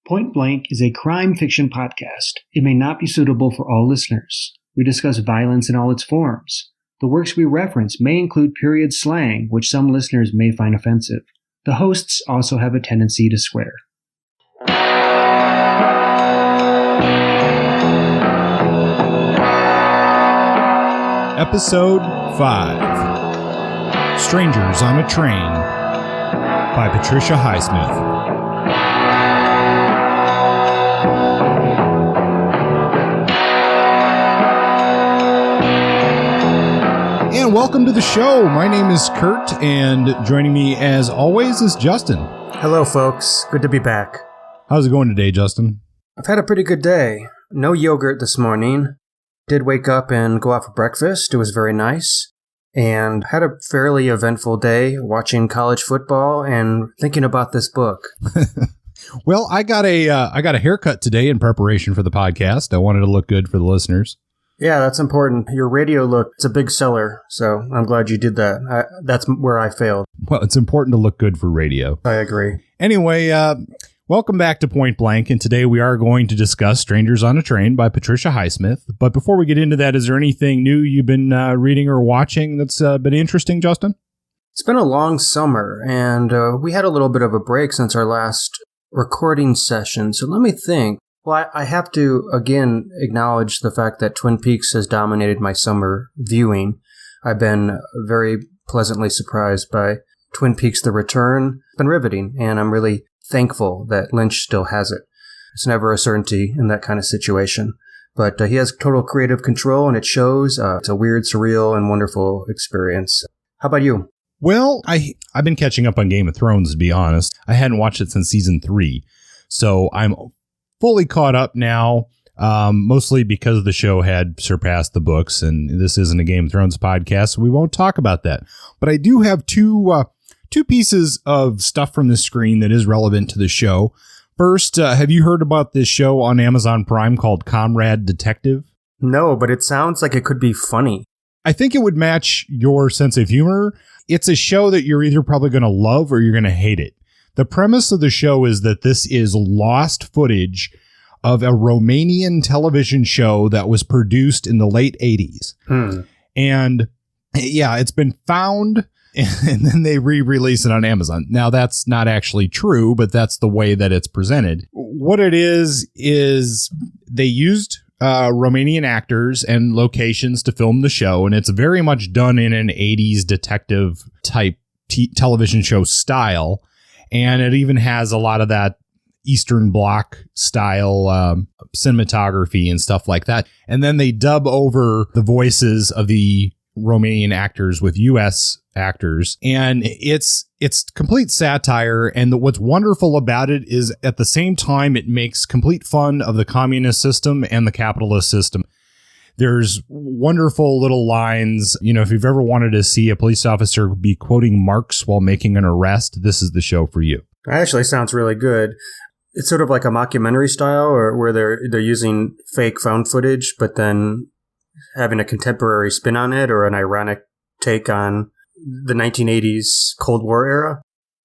Point Blank is a crime fiction podcast. It may not be suitable for all listeners. We discuss violence in all its forms. The works we reference may include period slang, which some listeners may find offensive. The hosts also have a tendency to swear. Episode 5, Strangers on a Train by Patricia Highsmith. And welcome to the show. My name is Kurt, and joining me as always is Justin. Hello, folks. Good to be back. How's it going today, Justin? I've had a pretty good day. No yogurt this morning. Did wake up and go out for breakfast. It was very nice. And had a fairly eventful day watching college football and thinking about this book. Well, I got a haircut today in preparation for the podcast. I wanted to look good for the listeners. Yeah, that's important. Your radio look, it's a big seller, so I'm glad you did that. That's where I failed. Well, it's important to look good for radio. I agree. Anyway, welcome back to Point Blank, and today we are going to discuss Strangers on a Train by Patricia Highsmith. But before we get into that, is there anything new you've been reading or watching that's been interesting, Justin? It's been a long summer, and we had a little bit of a break since our last recording session, so let me think. Well, I have to, again, acknowledge the fact that Twin Peaks has dominated my summer viewing. I've been very pleasantly surprised by Twin Peaks The Return. It's been riveting, and I'm really thankful that Lynch still has it. It's never a certainty in that kind of situation. But he has total creative control, and it shows. It's a weird, surreal, and wonderful experience. How about you? Well, I've been catching up on Game of Thrones, to be honest. I hadn't watched it since season 3, so I'm fully caught up now, mostly because the show had surpassed the books, and this isn't a Game of Thrones podcast, so we won't talk about that. But I do have two pieces of stuff from the screen that is relevant to the show. First, have you heard about this show on Amazon Prime called Comrade Detective? No, but it sounds like it could be funny. I think it would match your sense of humor. It's a show that you're either probably going to love or you're going to hate it. The premise of the show is that this is lost footage of a Romanian television show that was produced in the late 80s. And yeah, it's been found and then they re-release it on Amazon. Now, that's not actually true, but that's the way that it's presented. What it is they used Romanian actors and locations to film the show, and it's very much done in an 80s detective type television show style. And it even has a lot of that Eastern Bloc style cinematography and stuff like that. And then they dub over the voices of the Romanian actors with U.S. actors. And it's complete satire. And what's wonderful about it is at the same time, it makes complete fun of the communist system and the capitalist system. There's wonderful little lines. You know, if you've ever wanted to see a police officer be quoting Marx while making an arrest, this is the show for you. That actually sounds really good. It's sort of like a mockumentary style, or where they're using fake found footage, but then having a contemporary spin on it, or an ironic take on the 1980s Cold War era.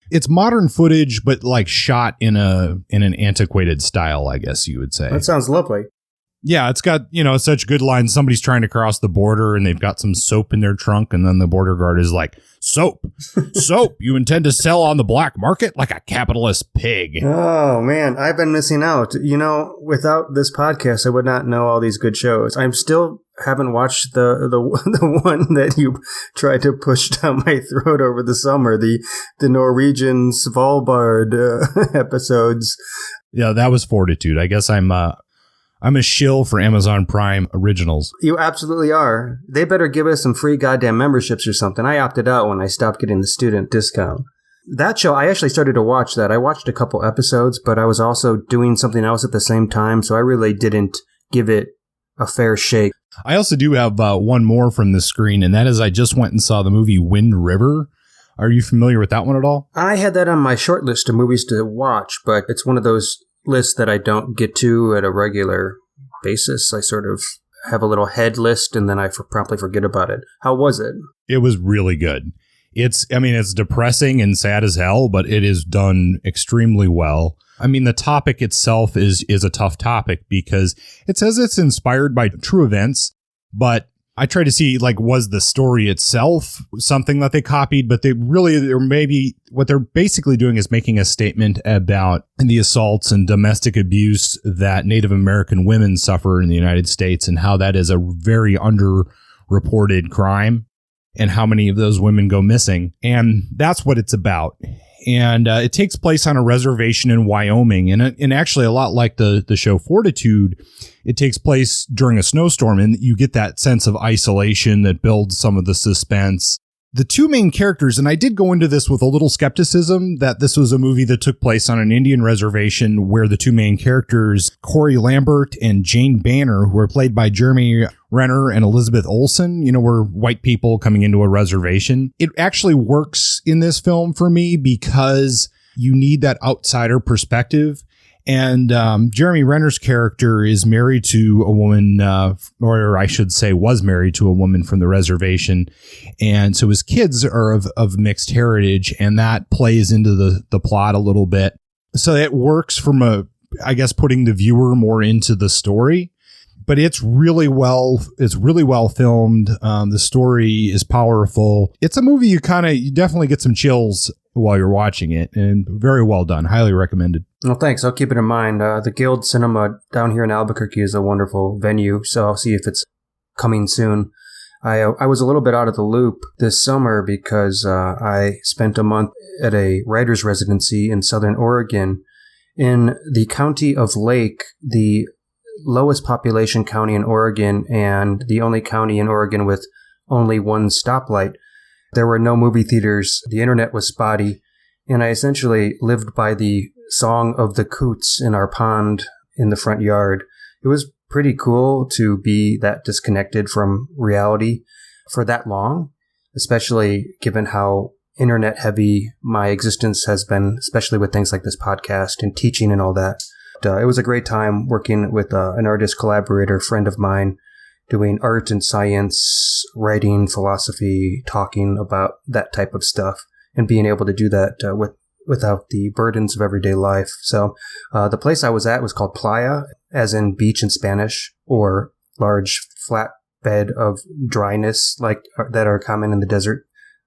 It's modern footage, but like shot in an antiquated style, I guess you would say. That sounds lovely. Yeah, it's got, such good lines. Somebody's trying to cross the border and they've got some soap in their trunk. And then the border guard is like, soap, you intend to sell on the black market like a capitalist pig. Oh, man, I've been missing out. Without this podcast, I would not know all these good shows. I'm still haven't watched the one that you tried to push down my throat over the summer, the Norwegian Svalbard episodes. Yeah, that was Fortitude. I guess I'm a shill for Amazon Prime originals. You absolutely are. They better give us some free goddamn memberships or something. I opted out when I stopped getting the student discount. That show, I actually started to watch that. I watched a couple episodes, but I was also doing something else at the same time, so I really didn't give it a fair shake. I also do have one more from the screen, and that is I just went and saw the movie Wind River. Are you familiar with that one at all? I had that on my short list of movies to watch, but it's one of those lists that I don't get to at a regular basis. I sort of have a little head list and then I promptly forget about it. How was it? It was really good. It's depressing and sad as hell, but it is done extremely well. I mean, the topic itself is a tough topic because it says it's inspired by true events, but I try to see, like, was the story itself something that they copied? But what they're basically doing is making a statement about the assaults and domestic abuse that Native American women suffer in the United States and how that is a very underreported crime and how many of those women go missing. And that's what it's about. And it takes place on a reservation in Wyoming. And actually, a lot like the show Fortitude, it takes place during a snowstorm. And you get that sense of isolation that builds some of the suspense. The two main characters, and I did go into this with a little skepticism that this was a movie that took place on an Indian reservation where the two main characters, Corey Lambert and Jane Banner, who are played by Jeremy Renner and Elizabeth Olsen, were white people coming into a reservation. It actually works in this film for me because you need that outsider perspective. And Jeremy Renner's character is married to a woman, or I should say was married to a woman from the reservation. And so his kids are of mixed heritage, and that plays into the plot a little bit. So it works from putting the viewer more into the story. But it's really well filmed. The story is powerful. It's a movie you definitely get some chills while you're watching it, and very well done. Highly recommended. Well, thanks. I'll keep it in mind. The Guild Cinema down here in Albuquerque is a wonderful venue, so I'll see if it's coming soon. I was a little bit out of the loop this summer because I spent a month at a writer's residency in Southern Oregon in the county of Lake, the lowest population county in Oregon and the only county in Oregon with only one stoplight. There were no movie theaters. The internet was spotty. And I essentially lived by the song of the coots in our pond in the front yard. It was pretty cool to be that disconnected from reality for that long, especially given how internet heavy my existence has been, especially with things like this podcast and teaching and all that. It was a great time working with an artist collaborator, friend of mine, doing art and science, writing, philosophy, talking about that type of stuff, and being able to do that without the burdens of everyday life. So the place I was at was called Playa, as in beach in Spanish, or large flat bed of dryness like that are common in the desert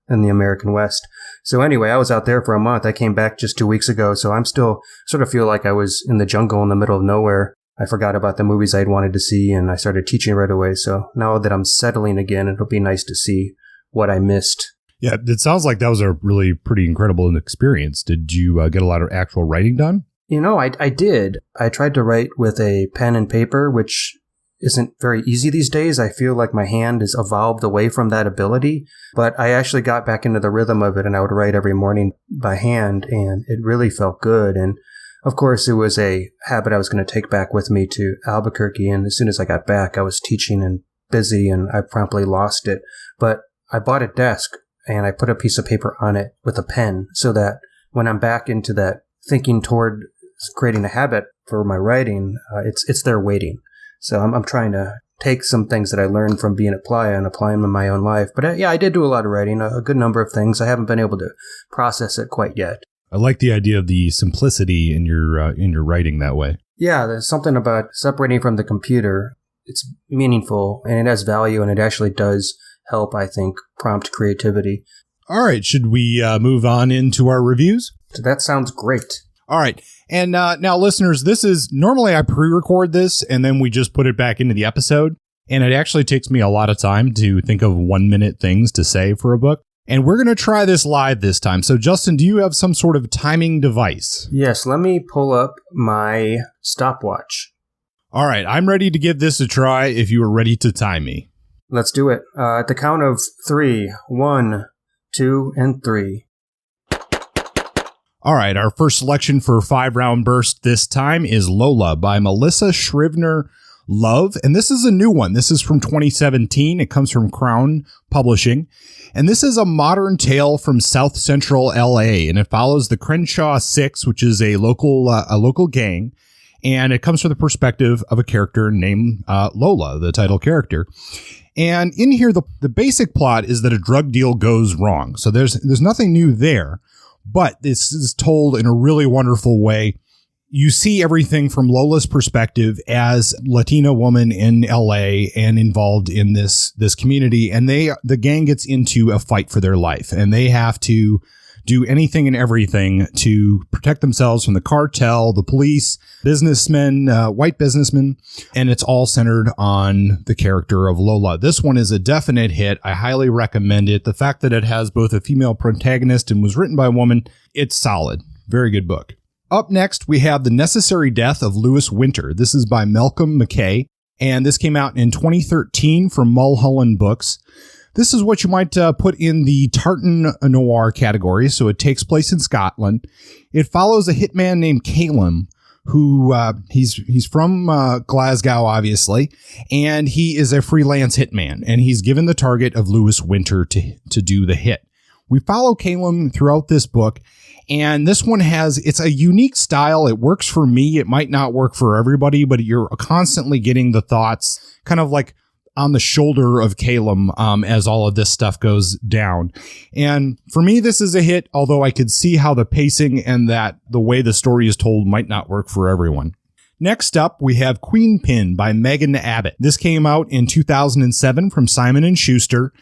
in the American West. So anyway, I was out there for a month. I came back just 2 weeks ago, so I'm still sort of feel like I was in the jungle in the middle of nowhere. I forgot about the movies I'd wanted to see, and I started teaching right away. So now that I'm settling again, it'll be nice to see what I missed. Yeah, it sounds like that was a really pretty incredible experience. Did you get a lot of actual writing done? I did. I tried to write with a pen and paper, which isn't very easy these days. I feel like my hand has evolved away from that ability, but I actually got back into the rhythm of it, and I would write every morning by hand, and it really felt good. And of course, it was a habit I was going to take back with me to Albuquerque, and as soon as I got back, I was teaching and busy, and I promptly lost it. But I bought a desk, and I put a piece of paper on it with a pen so that when I'm back into that thinking toward creating a habit for my writing, it's there waiting. So I'm trying to take some things that I learned from being at Playa and apply them in my own life. But I did do a lot of writing, a good number of things. I haven't been able to process it quite yet. I like the idea of the simplicity in your writing that way. Yeah, there's something about separating from the computer. It's meaningful, and it has value, and it actually does help, I think, prompt creativity. All right, should we move on into our reviews? That sounds great. All right. And now, listeners, this is normally I pre-record this and then we just put it back into the episode. And it actually takes me a lot of time to think of 1-minute things to say for a book. And we're going to try this live this time. So, Justin, do you have some sort of timing device? Yes, let me pull up my stopwatch. All right. I'm ready to give this a try if you are ready to time me. Let's do it. At the count of 3, 1, 2, and 3. All right, our first selection for 5-round burst this time is Lola by Melissa Scrivener Love. And this is a new one. This is from 2017. It comes from Crown Publishing. And this is a modern tale from South Central LA. And it follows the Crenshaw Six, which is a local gang. And it comes from the perspective of a character named Lola, the title character. And in here, the basic plot is that a drug deal goes wrong. So there's nothing new there, but this is told in a really wonderful way. You see everything from Lola's perspective as Latina woman in LA and involved in this community. And the gang gets into a fight for their life, and they have to do anything and everything to protect themselves from the cartel, the police, businessmen, white businessmen, and it's all centered on the character of Lola. This one is a definite hit. I highly recommend it. The fact that it has both a female protagonist and was written by a woman, it's solid. Very good book. Up next, we have The Necessary Death of Lewis Winter. This is by Malcolm McKay, and this came out in 2013 from Mulholland Books. This is what you might put in the Tartan Noir category, so it takes place in Scotland. It follows a hitman named Calum, who he's from Glasgow, obviously, and he is a freelance hitman, and he's given the target of Lewis Winter to do the hit. We follow Calum throughout this book, and this one it's a unique style. It works for me. It might not work for everybody, but you're constantly getting the thoughts kind of like on the shoulder of Calum as all of this stuff goes down. And for me, this is a hit, although I could see how the pacing and that the way the story is told might not work for everyone. Next up, we have Queen Pin by Megan Abbott. This came out in 2007 from Simon & Schuster,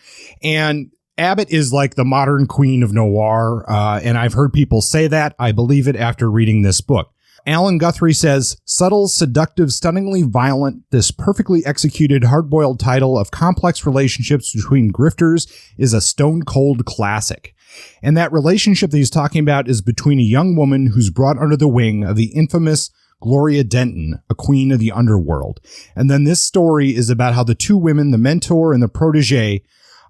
and Abbott is like the modern queen of noir, and I've heard people say that. I believe it after reading this book. Alan Guthrie says, subtle, seductive, stunningly violent, this perfectly executed, hard-boiled title of complex relationships between grifters is a stone-cold classic. And that relationship that he's talking about is between a young woman who's brought under the wing of the infamous Gloria Denton, a queen of the underworld. And then this story is about how the two women, the mentor and the protege,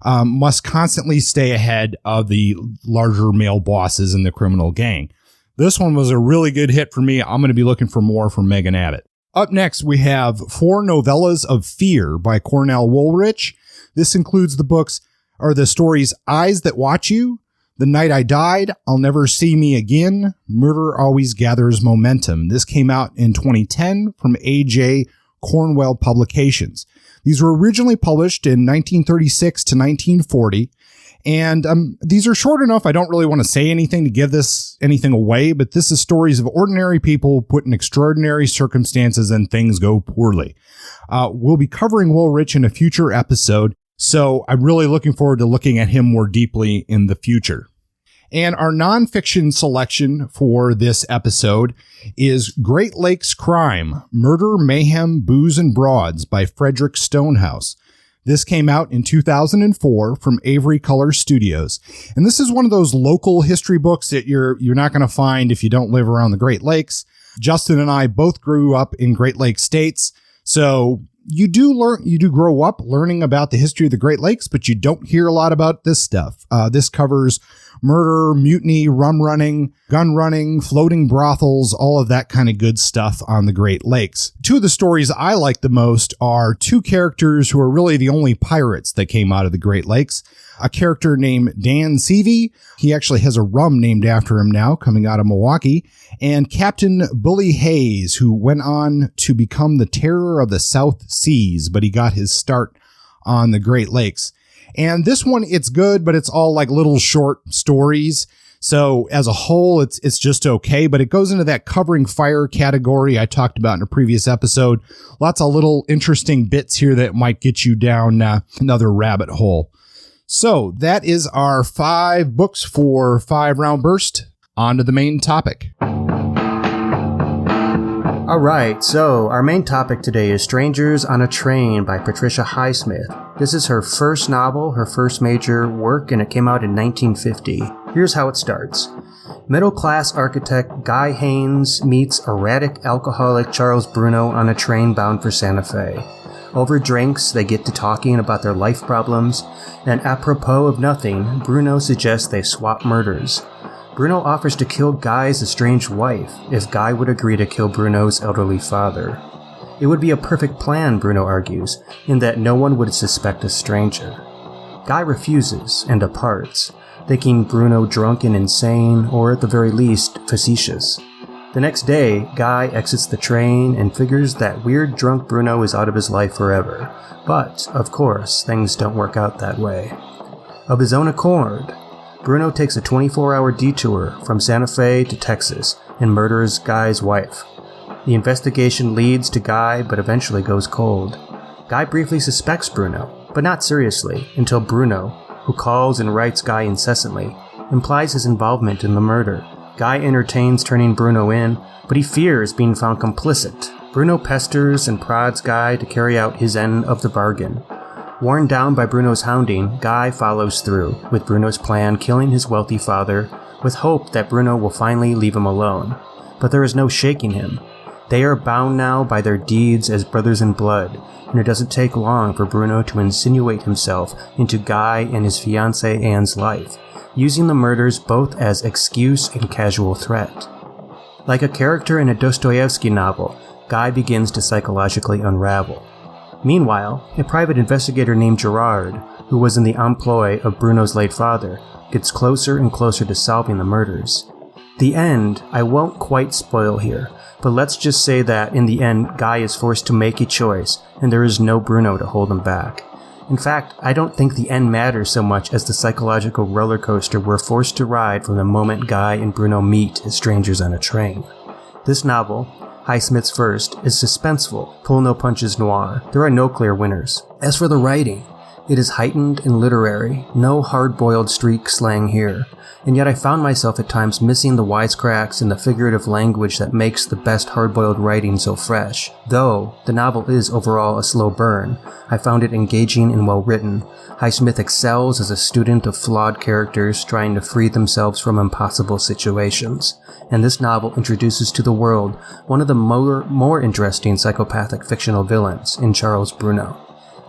must constantly stay ahead of the larger male bosses in the criminal gang. This one was a really good hit for me. I'm going to be looking for more from Megan Abbott. Up next, we have 4 Novellas of Fear by Cornell Woolrich. This includes the stories Eyes That Watch You, The Night I Died, I'll Never See Me Again, Murder Always Gathers Momentum. This came out in 2010 from A.J. Cornwell Publications. These were originally published in 1936 to 1940. And these are short enough. I don't really want to say anything to give this anything away, but this is stories of ordinary people put in extraordinary circumstances and things go poorly. We'll be covering Woolrich in a future episode, so I'm really looking forward to looking at him more deeply in the future. And our nonfiction selection for this episode is Great Lakes Crime, Murder, Mayhem, Booze, and Broads by Frederick Stonehouse. This came out in 2004 from Avery Color Studios. And this is one of those local history books that you're not going to find if you don't live around the Great Lakes. Justin and I both grew up in Great Lakes states. So you do grow up learning about the history of the Great Lakes, but you don't hear a lot about this stuff. This covers murder, mutiny, rum running, gun running, floating brothels, all of that kind of good stuff on the Great Lakes. 2 of the stories I like the most are 2 characters who are really the only pirates that came out of the Great Lakes. A character named Dan Seavey. He actually has a rum named after him now, coming out of Milwaukee. And Captain Bully Hayes, who went on to become the terror of the South Seas, but he got his start on the Great Lakes. And this one, it's good, but it's all like little short stories. So as a whole, it's just okay, but it goes into that covering fire category I talked about in a previous episode. Lots of little interesting bits here that might get you down another rabbit hole. So that is our 5 books for 5 round burst. On to the main topic. All right, so our main topic today is Strangers on a Train by Patricia Highsmith. This is her first novel, her first major work, and it came out in 1950. Here's how it starts. Middle-class architect Guy Haynes meets erratic alcoholic Charles Bruno on a train bound for Santa Fe. Over drinks, they get to talking about their life problems, and apropos of nothing, Bruno suggests they swap murders. Bruno offers to kill Guy's estranged wife if Guy would agree to kill Bruno's elderly father. It would be a perfect plan, Bruno argues, in that no one would suspect a stranger. Guy refuses and departs, thinking Bruno drunk and insane, or at the very least, facetious. The next day, Guy exits the train and figures that weird drunk Bruno is out of his life forever. But, of course, things don't work out that way. Of his own accord, Bruno takes a 24-hour detour from Santa Fe to Texas and murders Guy's wife. The investigation leads to Guy, but eventually goes cold. Guy briefly suspects Bruno, but not seriously, until Bruno, who calls and writes Guy incessantly, implies his involvement in the murder. Guy entertains turning Bruno in, but he fears being found complicit. Bruno pesters and prods Guy to carry out his end of the bargain. Worn down by Bruno's hounding, Guy follows through with Bruno's plan, killing his wealthy father, with hope that Bruno will finally leave him alone. But there is no shaking him. They are bound now by their deeds as brothers in blood, and it doesn't take long for Bruno to insinuate himself into Guy and his fiancée Anne's life, using the murders both as excuse and casual threat. Like a character in a Dostoevsky novel, Guy begins to psychologically unravel. Meanwhile, a private investigator named Gerard, who was in the employ of Bruno's late father, gets closer and closer to solving the murders. The end, I won't quite spoil here, but let's just say that in the end, Guy is forced to make a choice, and there is no Bruno to hold him back. In fact, I don't think the end matters so much as the psychological roller coaster we're forced to ride from the moment Guy and Bruno meet as strangers on a train. This novel, Highsmith's first, is suspenseful, pull-no-punches noir. There are no clear winners. As for the writing, it is heightened and literary, no hard-boiled street slang here, and yet I found myself at times missing the wisecracks and the figurative language that makes the best hard-boiled writing so fresh. Though the novel is overall a slow burn, I found it engaging and well-written. Highsmith excels as a student of flawed characters trying to free themselves from impossible situations, and this novel introduces to the world one of the more interesting psychopathic fictional villains in Charles Bruno.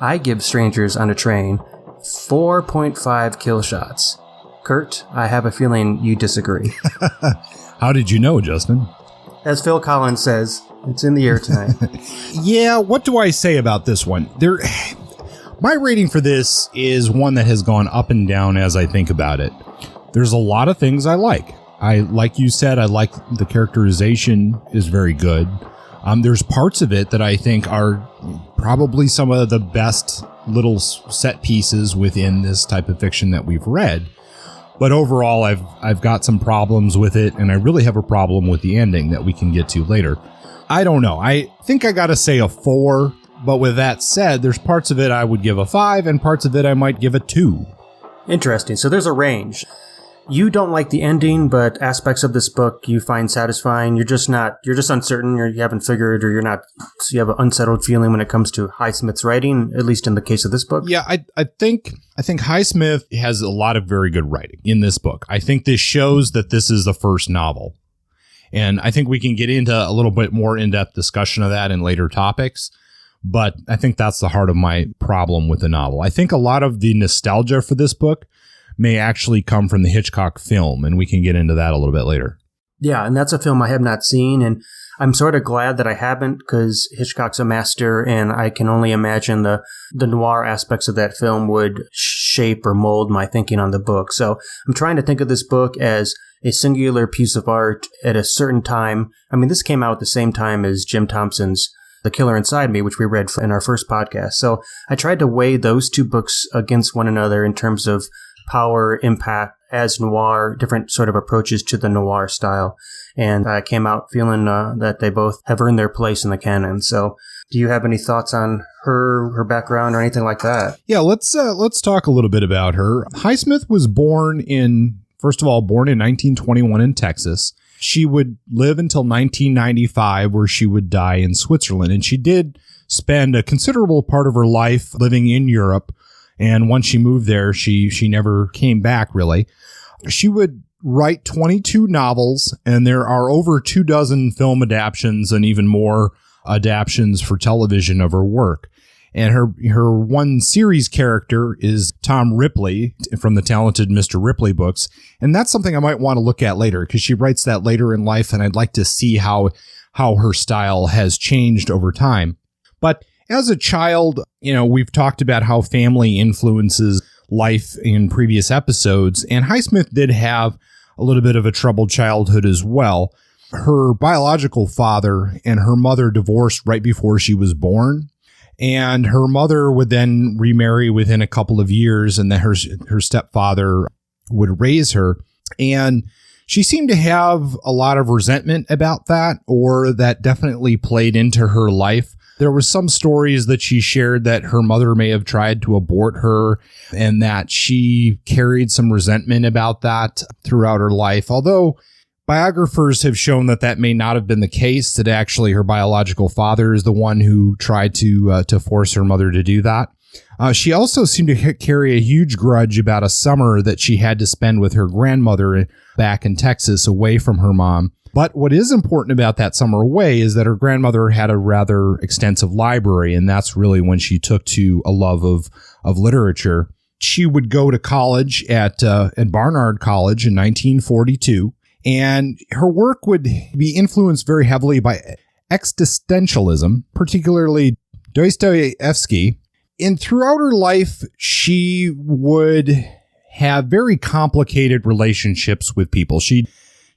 I give Strangers on a Train 4.5 kill shots. Kurt, I have a feeling you disagree. How did you know, Justin? As Phil Collins says, it's in the air tonight. Yeah, what do I say about this one? My rating for this is one that has gone up and down as I think about it. There's a lot of things I like. Like you said, I like the characterization is very good. There's parts of it that I think are probably some of the best little set pieces within this type of fiction that we've read. But overall, I've got some problems with it, and I really have a problem with the ending that we can get to later. I don't know. I think I got to say a 4, but with that said, there's parts of it I would give a 5, and parts of it I might give a 2. Interesting. So there's a range. You don't like the ending, but aspects of this book you find satisfying. You're just uncertain, or you haven't figured, or you have an unsettled feeling when it comes to Highsmith's writing, at least in the case of this book. Yeah, I think Highsmith has a lot of very good writing in this book. I think this shows that this is the first novel. And I think we can get into a little bit more in-depth discussion of that in later topics. But I think that's the heart of my problem with the novel. I think a lot of the nostalgia for this book may actually come from the Hitchcock film, and we can get into that a little bit later. Yeah, and that's a film I have not seen, and I'm sort of glad that I haven't, because Hitchcock's a master, and I can only imagine the noir aspects of that film would shape or mold my thinking on the book. So I'm trying to think of this book as a singular piece of art at a certain time. I mean, this came out at the same time as Jim Thompson's The Killer Inside Me, which we read in our first podcast. So I tried to weigh those two books against one another in terms of power, impact, as noir, different sort of approaches to the noir style. And I came out feeling that they both have earned their place in the canon. So do you have any thoughts on her background or anything like that? Yeah, let's talk a little bit about her. Highsmith was born in 1921 in Texas. She would live until 1995, where she would die in Switzerland. And she did spend a considerable part of her life living in Europe. And once she moved there, she never came back, really. She would write 22 novels, and there are over 24 film adaptions and even more adaptions for television of her work. And her one series character is Tom Ripley from the Talented Mr. Ripley books. And that's something I might want to look at later, because she writes that later in life, and I'd like to see how her style has changed over time. But as a child, we've talked about how family influences life in previous episodes, and Highsmith did have a little bit of a troubled childhood as well. her biological father and her mother divorced right before she was born. And her mother would then remarry within a couple of years, and then her stepfather would raise her. And she seemed to have a lot of resentment about that, or that definitely played into her life. There were some stories that she shared that her mother may have tried to abort her, and that she carried some resentment about that throughout her life. Although biographers have shown that that may not have been the case, that actually her biological father is the one who tried to force her mother to do that. She also seemed to carry a huge grudge about a summer that she had to spend with her grandmother back in Texas away from her mom. But what is important about that summer away is that her grandmother had a rather extensive library, and that's really when she took to a love of literature. She would go to college at Barnard College in 1942, and her work would be influenced very heavily by existentialism, particularly Dostoevsky. And throughout her life, she would have very complicated relationships with people. She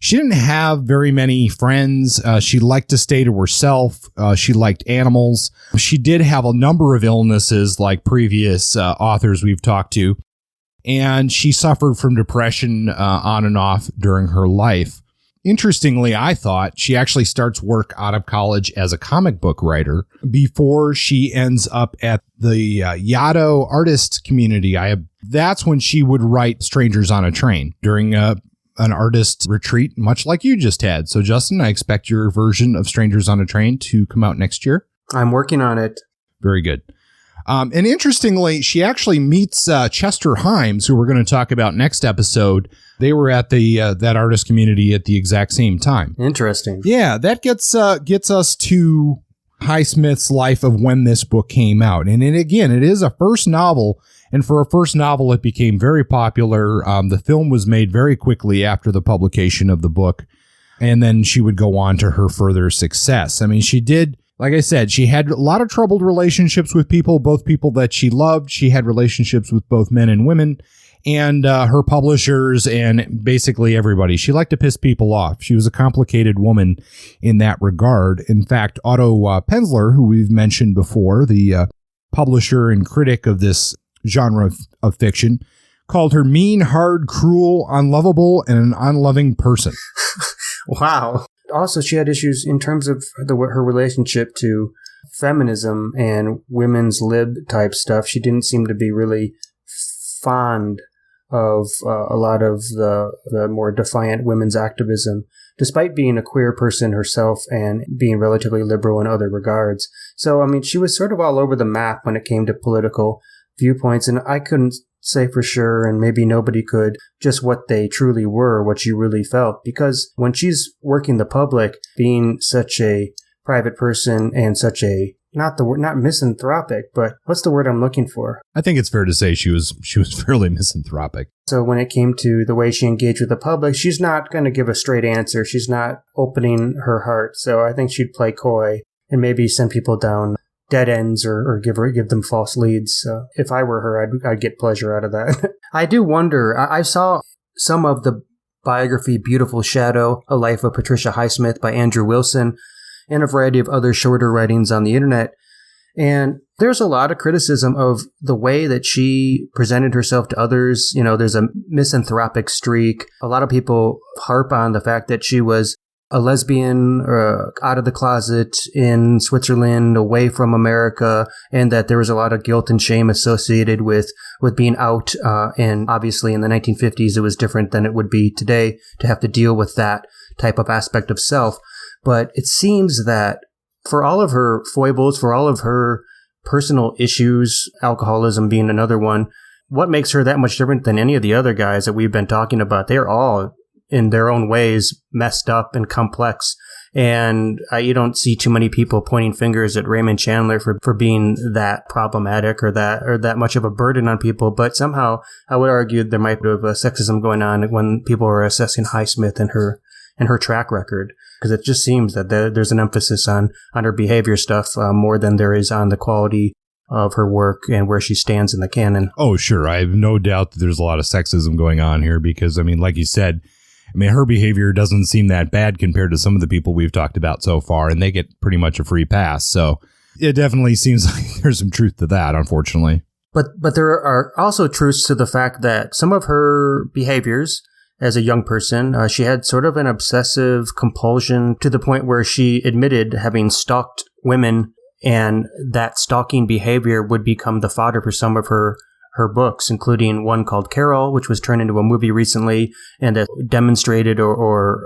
didn't have very many friends. She liked to stay to herself. She liked animals. She did have a number of illnesses like previous authors we've talked to. And she suffered from depression on and off during her life. Interestingly, I thought she actually starts work out of college as a comic book writer before she ends up at the Yaddo artist community. That's when she would write Strangers on a Train during an artist retreat, much like you just had. So, Justin, I expect your version of Strangers on a Train to come out next year. I'm working on it. Very good. And interestingly, she actually meets Chester Himes, who we're going to talk about next episode. They were at that artist community at the exact same time. Interesting. Yeah, that gets us to Highsmith's life of when this book came out. And again, it is a first novel. And for a first novel, it became very popular. The film was made very quickly after the publication of the book. And then she would go on to her further success. I mean, she did, like I said, she had a lot of troubled relationships with people, both people that she loved. She had relationships with both men and women, and her publishers, and basically everybody. She liked to piss people off. She was a complicated woman in that regard. In fact, Otto Penzler, who we've mentioned before, the publisher and critic of this genre of fiction, called her mean, hard, cruel, unlovable, and an unloving person. Wow. Also, she had issues in terms of her relationship to feminism and women's lib type stuff. She didn't seem to be really fond of a lot of the more defiant women's activism, despite being a queer person herself and being relatively liberal in other regards. So, I mean, she was sort of all over the map when it came to political viewpoints, and I couldn't say for sure, and maybe nobody could, just what they truly were, what she really felt. Because when she's working the public, being such a private person and such a, not misanthropic, but what's the word I'm looking for? I think it's fair to say she was fairly misanthropic. So when it came to the way she engaged with the public, she's not going to give a straight answer. She's not opening her heart. So I think she'd play coy and maybe send people down dead ends or give them false leads. If I were her, I'd get pleasure out of that. I do wonder, I saw some of the biography Beautiful Shadow, A Life of Patricia Highsmith by Andrew Wilson, and a variety of other shorter writings on the internet. And there's a lot of criticism of the way that she presented herself to others. You know, there's a misanthropic streak. A lot of people harp on the fact that she was a lesbian out of the closet in Switzerland, away from America, and that there was a lot of guilt and shame associated with being out. And obviously in the 1950s, it was different than it would be today to have to deal with that type of aspect of self. But it seems that for all of her foibles, for all of her personal issues, alcoholism being another one, what makes her that much different than any of the other guys that we've been talking about? They're all in their own ways messed up and complex. And you don't see too many people pointing fingers at Raymond Chandler for being that problematic or that much of a burden on people. But somehow I would argue there might be a sexism going on when people are assessing Highsmith and her track record, because it just seems that there's an emphasis on her behavior stuff more than there is on the quality of her work and where she stands in the canon. Oh, sure. I have no doubt that there's a lot of sexism going on here because, I mean, like you said, I mean, her behavior doesn't seem that bad compared to some of the people we've talked about so far, and they get pretty much a free pass. So it definitely seems like there's some truth to that, unfortunately. But there are also truths to the fact that some of her behaviors as a young person, she had sort of an obsessive compulsion to the point where she admitted having stalked women, and that stalking behavior would become the fodder for some of her books, including one called Carol, which was turned into a movie recently and that demonstrated or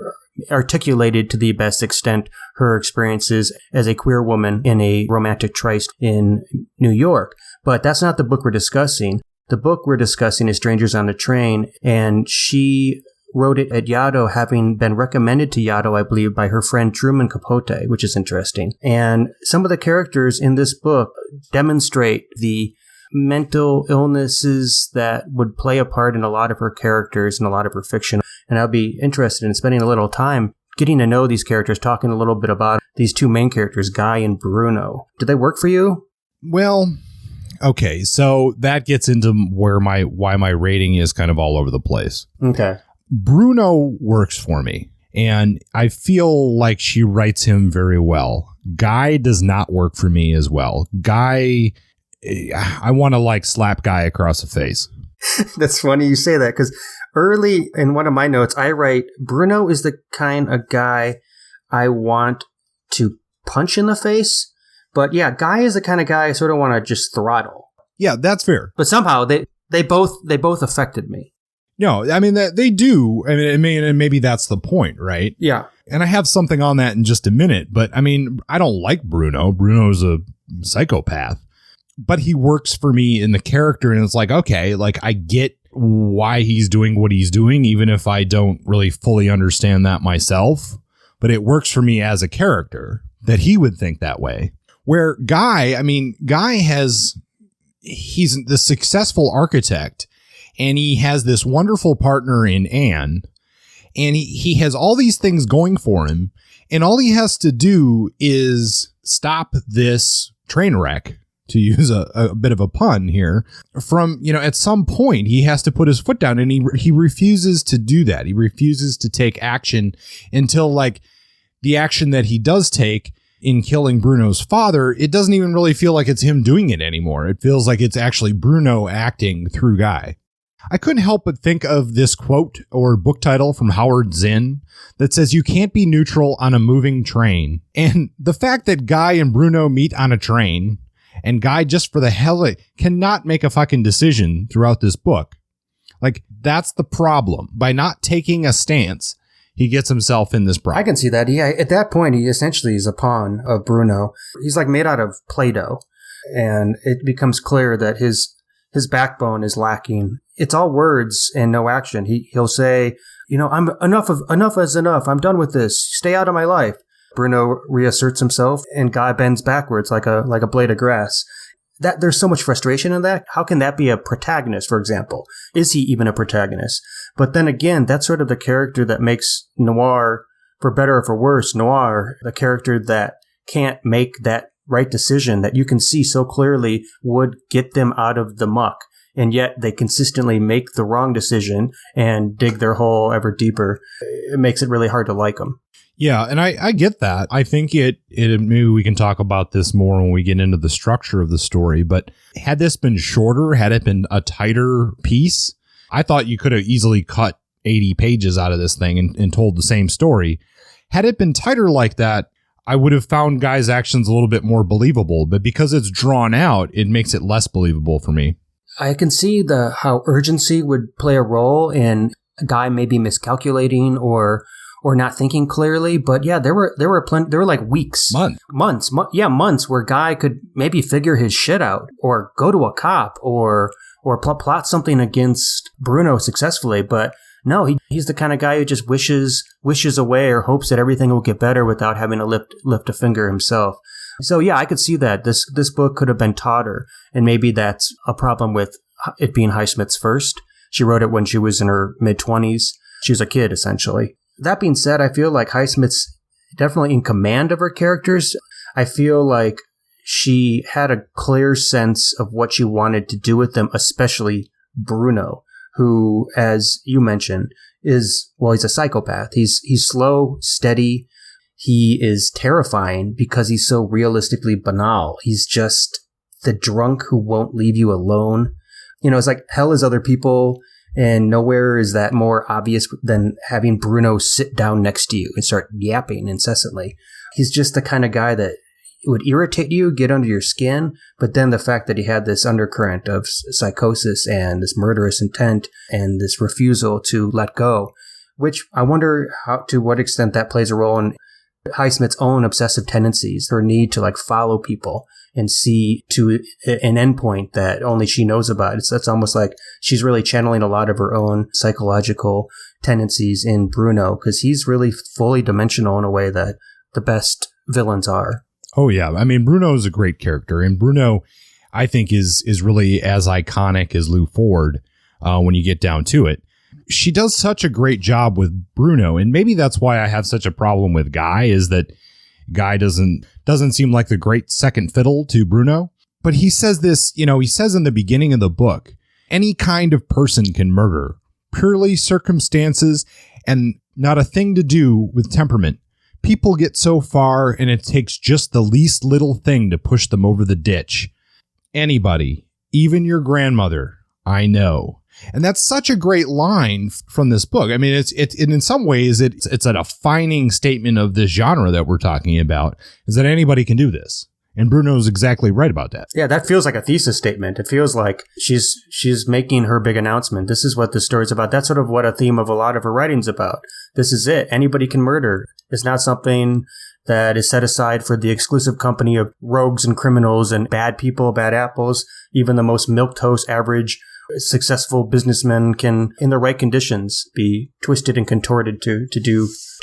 articulated to the best extent her experiences as a queer woman in a romantic tryst in New York. But that's not the book we're discussing. The book we're discussing is Strangers on a Train, and she wrote it at Yaddo, having been recommended to Yaddo, I believe, by her friend Truman Capote, which is interesting. And some of the characters in this book demonstrate the mental illnesses that would play a part in a lot of her characters and a lot of her fiction. And I'll be interested in spending a little time getting to know these characters, talking a little bit about these two main characters, Guy and Bruno. Do they work for you? Well, okay, so that gets into why my rating is kind of all over the place. Okay. Bruno works for me, and I feel like she writes him very well. Guy does not work for me as well. Guy, I want to slap Guy across the face. That's funny you say that, because early in one of my notes, I write, Bruno is the kind of guy I want to punch in the face. But yeah, Guy is the kind of guy I sort of want to just throttle. Yeah, that's fair. But somehow they both affected me. No, I mean, they do. I mean, and maybe that's the point, right? Yeah. And I have something on that in just a minute. But I mean, I don't like Bruno. Bruno's a psychopath. But he works for me in the character. And it's like, okay, I get why he's doing what he's doing, even if I don't really fully understand that myself. But it works for me as a character that he would think that way. Where Guy, he's the successful architect, and he has this wonderful partner in Anne, and he has all these things going for him, and all he has to do is stop this train wreck, to use a bit of a pun here, from, at some point he has to put his foot down, and he refuses to do that. He refuses to take action until the action that he does take in killing Bruno's father, it doesn't even really feel like it's him doing it anymore. It feels like it's actually Bruno acting through Guy. I couldn't help but think of this quote or book title from Howard Zinn that says, "You can't be neutral on a moving train." And the fact that Guy and Bruno meet on a train, and Guy, just for the hell of it, cannot make a fucking decision throughout this book. That's the problem. By not taking a stance, he gets himself in this problem. I can see that. Yeah, at that point, he essentially is a pawn of Bruno. He's made out of Play-Doh, and it becomes clear that his backbone is lacking. It's all words and no action. He'll say, I'm enough is enough. I'm done with this. Stay out of my life. Bruno reasserts himself, and Guy bends backwards like a blade of grass. That there's so much frustration in that. How can that be a protagonist, for example? Is he even a protagonist? But then again, that's sort of the character that makes noir, for better or for worse, noir, the character that can't make that right decision that you can see so clearly would get them out of the muck. And yet they consistently make the wrong decision and dig their hole ever deeper. It makes it really hard to like them. Yeah, and I get that. I think maybe we can talk about this more when we get into the structure of the story, but had this been shorter, had it been a tighter piece, I thought you could have easily cut 80 pages out of this thing and told the same story. Had it been tighter like that, I would have found Guy's actions a little bit more believable, but because it's drawn out, it makes it less believable for me. I can see how urgency would play a role in a guy maybe miscalculating or not thinking clearly. But yeah, there were weeks, months where Guy could maybe figure his shit out or go to a cop or plot something against Bruno successfully. But no, he's the kind of guy who just wishes away or hopes that everything will get better without having to lift a finger himself. So yeah, I could see that this book could have been taughter, and maybe that's a problem with it being Highsmith's first. She wrote it when she was in her mid-20s. She was a kid, essentially. That being said, I feel like Highsmith's definitely in command of her characters. I feel like she had a clear sense of what she wanted to do with them, especially Bruno, who, as you mentioned, is, well, he's a psychopath. He's slow, steady. He is terrifying because he's so realistically banal. He's just the drunk who won't leave you alone. You know, it's like hell is other people, and nowhere is that more obvious than having Bruno sit down next to you and start yapping incessantly. He's just the kind of guy that would irritate you, get under your skin, but then the fact that he had this undercurrent of psychosis and this murderous intent and this refusal to let go, which I wonder to what extent that plays a role in Highsmith's own obsessive tendencies, her need to like follow people and see to an endpoint that only she knows about. That's almost like she's really channeling a lot of her own psychological tendencies in Bruno, because he's really fully dimensional in a way that the best villains are. Oh, yeah. I mean, Bruno is a great character, and Bruno, I think, is really as iconic as Lou Ford when you get down to it. She does such a great job with Bruno, and maybe that's why I have such a problem with Guy, is that Guy doesn't seem like the great second fiddle to Bruno. But he says this, he says in the beginning of the book, any kind of person can murder, purely circumstances and not a thing to do with temperament. People get so far, and it takes just the least little thing to push them over the ditch. Anybody, even your grandmother, I know. And that's such a great line from this book. I mean, it's in some ways, it's a defining statement of this genre that we're talking about, is that anybody can do this. And Bruno's exactly right about that. Yeah, that feels like a thesis statement. It feels like she's making her big announcement. This is what the story's about. That's sort of what a theme of a lot of her writing's about. This is it. Anybody can murder. It's not something that is set aside for the exclusive company of rogues and criminals and bad people, bad apples. Even the most milquetoast, average, successful businessmen can, in the right conditions, be twisted and contorted to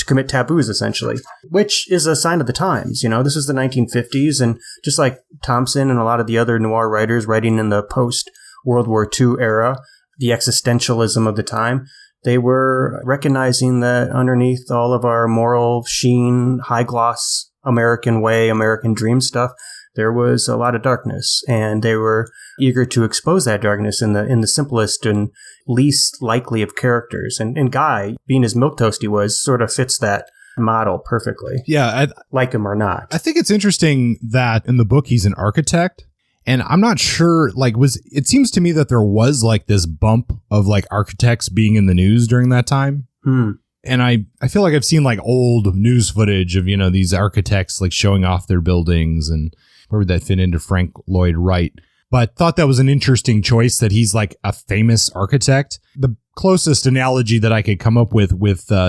commit taboos, essentially, which is a sign of the times. This is the 1950s, and just like Thompson and a lot of the other noir writers writing in the post-World War II era, the existentialism of the time, they were recognizing that underneath all of our moral sheen, high-gloss, American way, American dream stuff, there was a lot of darkness, and they were eager to expose that darkness in the simplest and least likely of characters. And Guy, being as milquetoast he was, sort of fits that model perfectly. Yeah. Like him or not. I think it's interesting that in the book he's an architect, and I'm not sure, it seems to me that there was like this bump of like architects being in the news during that time. And I feel like I've seen like old news footage of, these architects like showing off their buildings, and where would that fit into Frank Lloyd Wright? But thought that was an interesting choice, that he's like a famous architect. The closest analogy that I could come up with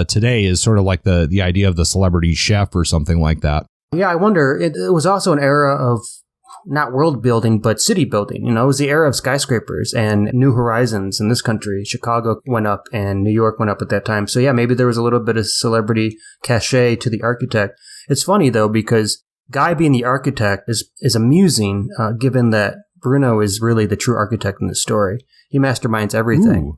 today is sort of like the idea of the celebrity chef or something like that. Yeah, I wonder. It was also an era of not world building, but city building. It was the era of skyscrapers and new horizons in this country. Chicago went up and New York went up at that time. So yeah, maybe there was a little bit of celebrity cachet to the architect. It's funny though, because Guy being the architect is amusing, given that Bruno is really the true architect in the story. He masterminds everything.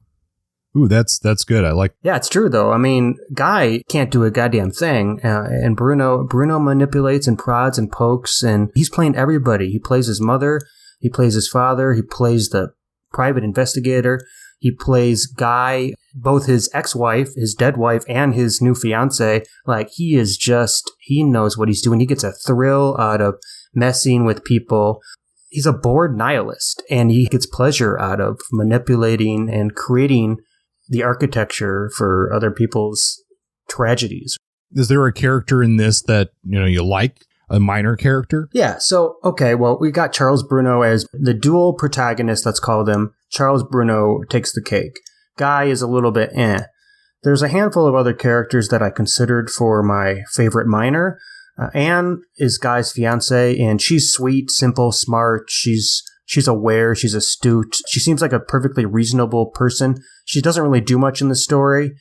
Ooh, that's good. I like. Yeah, it's true though. I mean, Guy can't do a goddamn thing, and Bruno manipulates and prods and pokes, and he's playing everybody. He plays his mother, he plays his father, he plays the private investigator, he plays Guy, both his ex-wife, his dead wife, and his new fiance. Like, he knows what he's doing. He gets a thrill out of messing with people. He's a bored nihilist, and he gets pleasure out of manipulating and creating the architecture for other people's tragedies. Is there a character in this that, you like? A minor character? Yeah. So, okay, well, we got Charles Bruno as the dual protagonist, let's call them. Charles Bruno takes the cake. Guy is a little bit There's a handful of other characters that I considered for my favorite minor. Anne is Guy's fiance, and she's sweet, simple, smart. She's aware. She's astute. She seems like a perfectly reasonable person. She doesn't really do much in the story.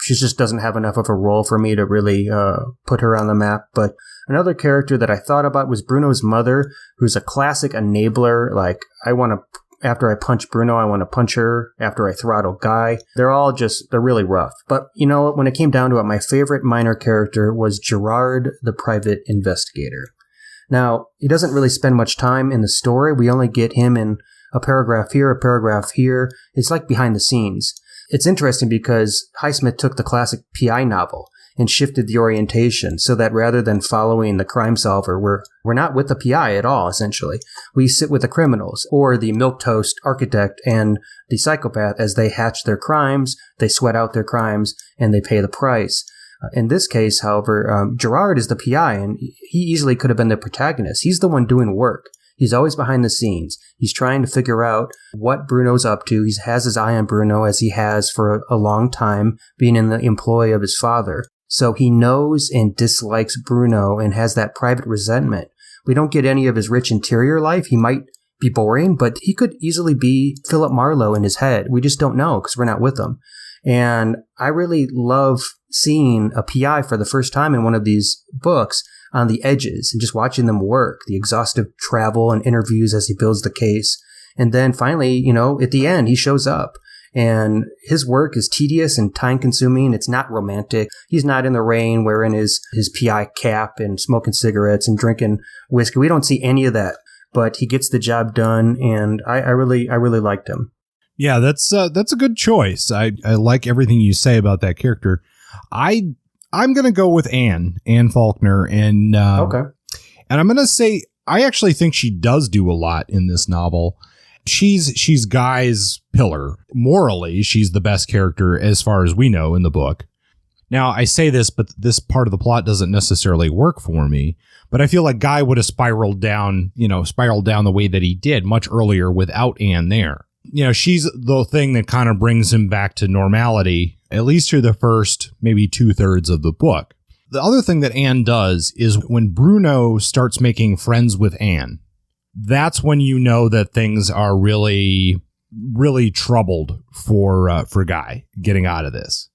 She just doesn't have enough of a role for me to really put her on the map. But another character that I thought about was Bruno's mother, who's a classic enabler. Like, after I punch Bruno, I want to punch her. After I throttle Guy, they're really rough. But when it came down to it, my favorite minor character was Gerard, the private investigator. Now, he doesn't really spend much time in the story. We only get him in a paragraph here, a paragraph here. It's like behind the scenes. It's interesting because Highsmith took the classic PI novel and shifted the orientation so that rather than following the crime solver, we're not with the PI at all, essentially. We sit with the criminals or the milquetoast architect and the psychopath as they hatch their crimes, they sweat out their crimes, and they pay the price. In this case, however, Gerard is the PI, and he easily could have been the protagonist. He's the one doing work. He's always behind the scenes. He's trying to figure out what Bruno's up to. He has his eye on Bruno, as he has for a long time, being in the employ of his father. So he knows and dislikes Bruno and has that private resentment. We don't get any of his rich interior life. He might be boring, but he could easily be Philip Marlowe in his head. We just don't know because we're not with him. And I really love seeing a PI for the first time in one of these books on the edges and just watching them work, the exhaustive travel and interviews as he builds the case. And then finally, at the end, he shows up. And his work is tedious and time-consuming. It's not romantic. He's not in the rain wearing his PI cap and smoking cigarettes and drinking whiskey. We don't see any of that. But he gets the job done, and I really liked him. Yeah, that's a good choice. I like everything you say about that character. I'm going to go with Anne Faulkner, and okay. And I'm going to say I actually think she does do a lot in this novel. She's Guy's pillar. Morally, she's the best character as far as we know in the book. Now, I say this, but this part of the plot doesn't necessarily work for me. But I feel like Guy would have spiraled down the way that he did much earlier without Anne there. She's the thing that kind of brings him back to normality, at least through the first maybe 2/3 of the book. The other thing that Anne does is when Bruno starts making friends with Anne, that's when you know that things are really, really troubled for Guy getting out of this.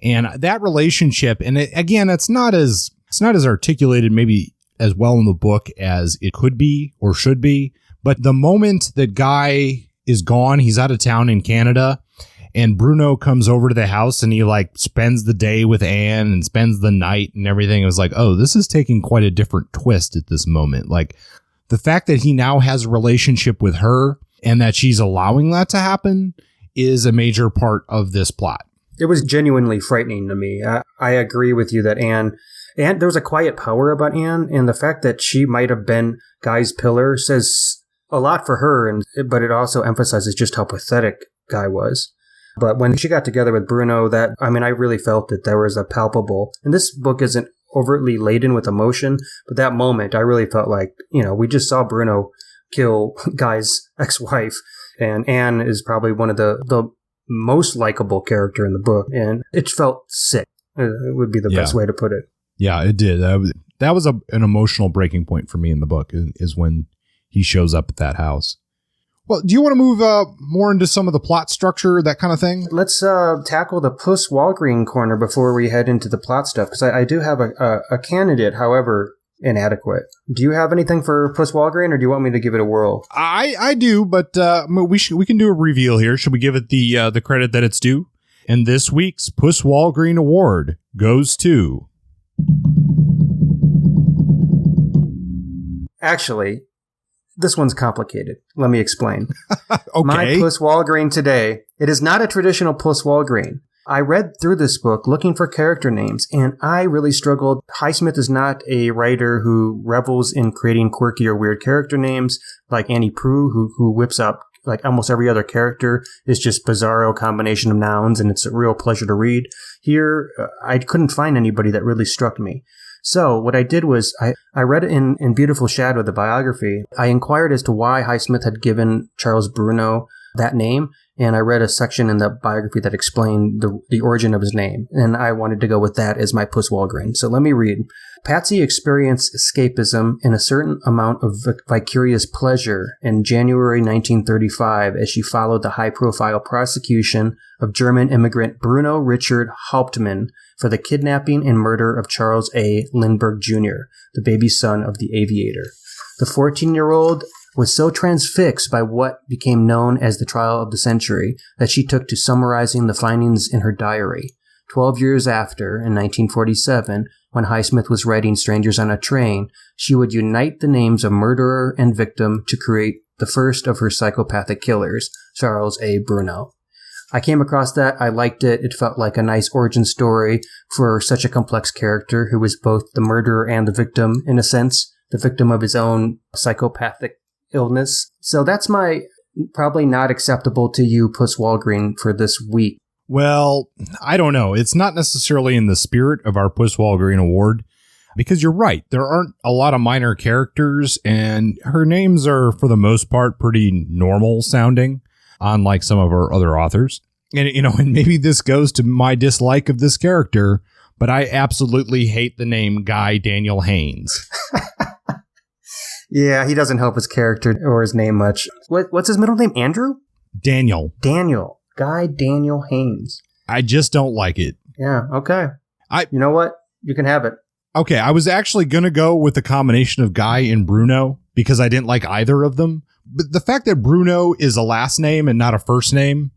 And that relationship, and it's not as articulated maybe as well in the book as it could be or should be. But the moment that Guy is gone, he's out of town in Canada, and Bruno comes over to the house and he spends the day with Anne and spends the night and everything. It was like, oh, this is taking quite a different twist at this moment. The fact that he now has a relationship with her and that she's allowing that to happen is a major part of this plot. It was genuinely frightening to me. I agree with you that Anne, there was a quiet power about Anne, and the fact that she might have been Guy's pillar says a lot for her, but it also emphasizes just how pathetic Guy was. But when she got together with Bruno, I really felt that there was a palpable, and this book isn't overtly laden with emotion, but that moment I really felt like, we just saw Bruno kill Guy's ex-wife, and Anne is probably one of the most likable character in the book, and it felt sick. It would be the best way to put it. Yeah, it did. That was an emotional breaking point for me in the book, is when he shows up at that house. Well, do you want to move more into some of the plot structure, that kind of thing? Let's tackle the Puss Walgreen corner before we head into the plot stuff, because I do have a candidate, however inadequate. Do you have anything for Puss Walgreen, or do you want me to give it a whirl? I do, but we can do a reveal here. Should we give it the credit that it's due? And this week's Puss Walgreen Award goes to... Actually, this one's complicated. Let me explain. Okay. My Puss Walgreen today, it is not a traditional Puss Walgreen. I read through this book looking for character names, and I really struggled. Highsmith is not a writer who revels in creating quirky or weird character names like Annie Proulx, who whips up almost every other character is just bizarro combination of nouns, and it's a real pleasure to read. Here, I couldn't find anybody that really struck me. So what I did was I read in Beautiful Shadow, the biography. I inquired as to why Highsmith had given Charles Bruno that name, and I read a section in the biography that explained the origin of his name, and I wanted to go with that as my Puss Walgreen. So let me read. Patsy experienced escapism and a certain amount of vicarious pleasure in January 1935 as she followed the high-profile prosecution of German immigrant Bruno Richard Hauptmann for the kidnapping and murder of Charles A. Lindbergh Jr., the baby son of the aviator. The 14-year-old was so transfixed by what became known as the trial of the century that she took to summarizing the findings in her diary. 12 years after, in 1947, when Highsmith was writing Strangers on a Train, she would unite the names of murderer and victim to create the first of her psychopathic killers, Charles A. Bruno. I came across that. I liked it. It felt like a nice origin story for such a complex character who was both the murderer and the victim, in a sense, the victim of his own psychopathic illness. So that's my probably not acceptable to you, Puss Walgreen, for this week. Well, I don't know. It's not necessarily in the spirit of our Puss Walgreen Award, because you're right. There aren't a lot of minor characters, and her names are, for the most part, pretty normal sounding, unlike some of our other authors. And, and maybe this goes to my dislike of this character, but I absolutely hate the name Guy Daniel Haynes. Yeah, he doesn't help his character or his name much. What's his middle name? Andrew? Daniel. Guy Daniel Haynes. I just don't like it. Yeah, okay. You know what? You can have it. Okay, I was actually going to go with the combination of Guy and Bruno because I didn't like either of them. But the fact that Bruno is a last name and not a first name,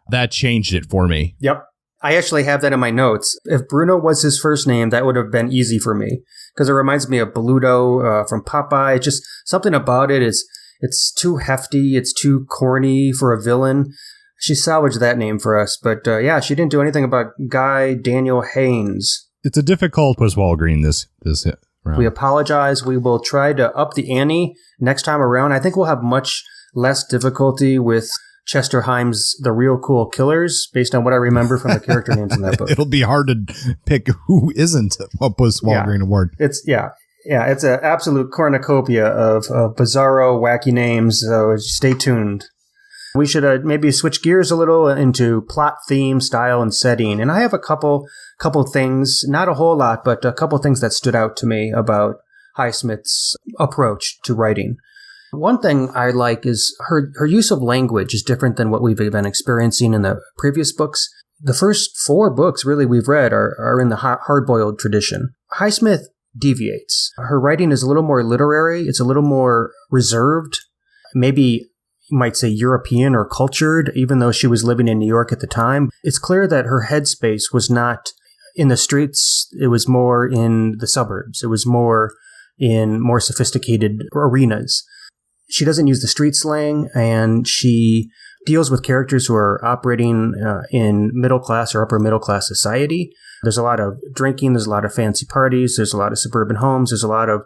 that changed it for me. Yep. I actually have that in my notes. If Bruno was his first name, that would have been easy for me because it reminds me of Bluto from Popeye. Just something about it is it's too hefty. It's too corny for a villain. She salvaged that name for us. But yeah, she didn't do anything about Guy Daniel Haynes. It's a difficult Puss Walgreen this round. We apologize. We will try to up the ante next time around. I think we'll have much less difficulty with Chester Himes' The Real Cool Killers, based on what I remember from the character names in that book. It'll be hard to pick who isn't a Puss Walgreen Award. It's an absolute cornucopia of bizarro, wacky names, so stay tuned. We should maybe switch gears a little into plot, theme, style, and setting. And I have a couple things, not a whole lot, but a couple things that stood out to me about Highsmith's approach to writing. One thing I like is her use of language is different than what we've been experiencing in the previous books. The first 4 books really we've read are in the hard-boiled tradition. Highsmith deviates. Her writing is a little more literary. It's a little more reserved, maybe you might say European or cultured, even though she was living in New York at the time. It's clear that her headspace was not in the streets. It was more in the suburbs. It was more in more sophisticated arenas. She doesn't use the street slang, and she deals with characters who are operating in middle class or upper middle class society. There's a lot of drinking. There's a lot of fancy parties. There's a lot of suburban homes. There's a lot of,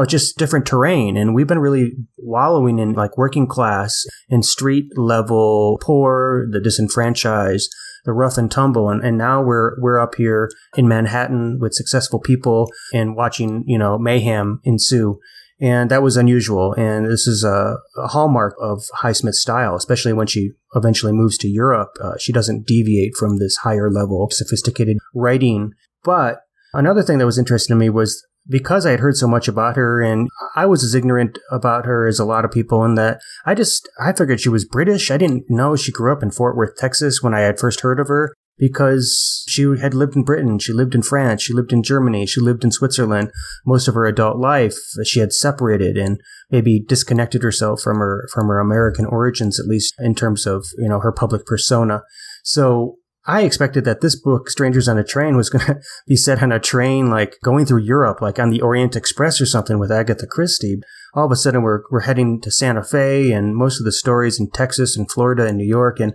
just different terrain. And we've been really wallowing in like working class and street level poor, the disenfranchised, the rough and tumble. And now we're up here in Manhattan with successful people and watching, mayhem ensue. And that was unusual. And this is a hallmark of Highsmith's style, especially when she eventually moves to Europe. She doesn't deviate from this higher level, sophisticated writing. But another thing that was interesting to me was because I had heard so much about her, and I was as ignorant about her as a lot of people in that I figured she was British. I didn't know she grew up in Fort Worth, Texas when I had first heard of her, because she had lived in Britain, she lived in France, she lived in Germany, she lived in Switzerland. Most of her adult life, she had separated and maybe disconnected herself from her American origins, at least in terms of, her public persona. So I expected that this book, Strangers on a Train, was going to be set on a train, like going through Europe, like on the Orient Express or something with Agatha Christie. All of a sudden, we're heading to Santa Fe, and most of the stories in Texas and Florida and New York. And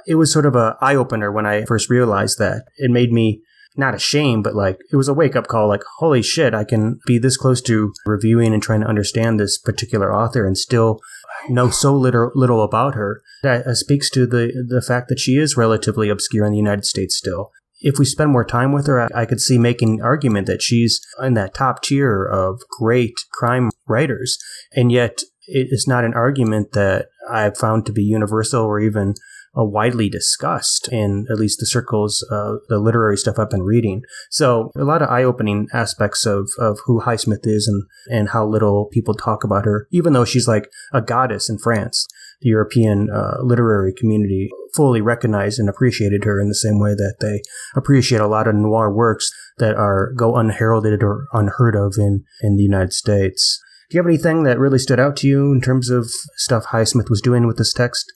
it was sort of an eye-opener when I first realized that. It made me not ashamed, but like it was a wake-up call, like, holy shit, I can be this close to reviewing and trying to understand this particular author and still know so little about her. That speaks to the fact that she is relatively obscure in the United States still. If we spend more time with her, I could see making an argument that she's in that top tier of great crime writers. And yet it is not an argument that I've found to be universal or even widely discussed in at least the circles of the literary stuff I've been reading. So a lot of eye-opening aspects of who Highsmith is and how little people talk about her, even though she's like a goddess in France. The European literary community fully recognized and appreciated her in the same way that they appreciate a lot of noir works that go unheralded or unheard of in the United States. Do you have anything that really stood out to you in terms of stuff Highsmith was doing with this text?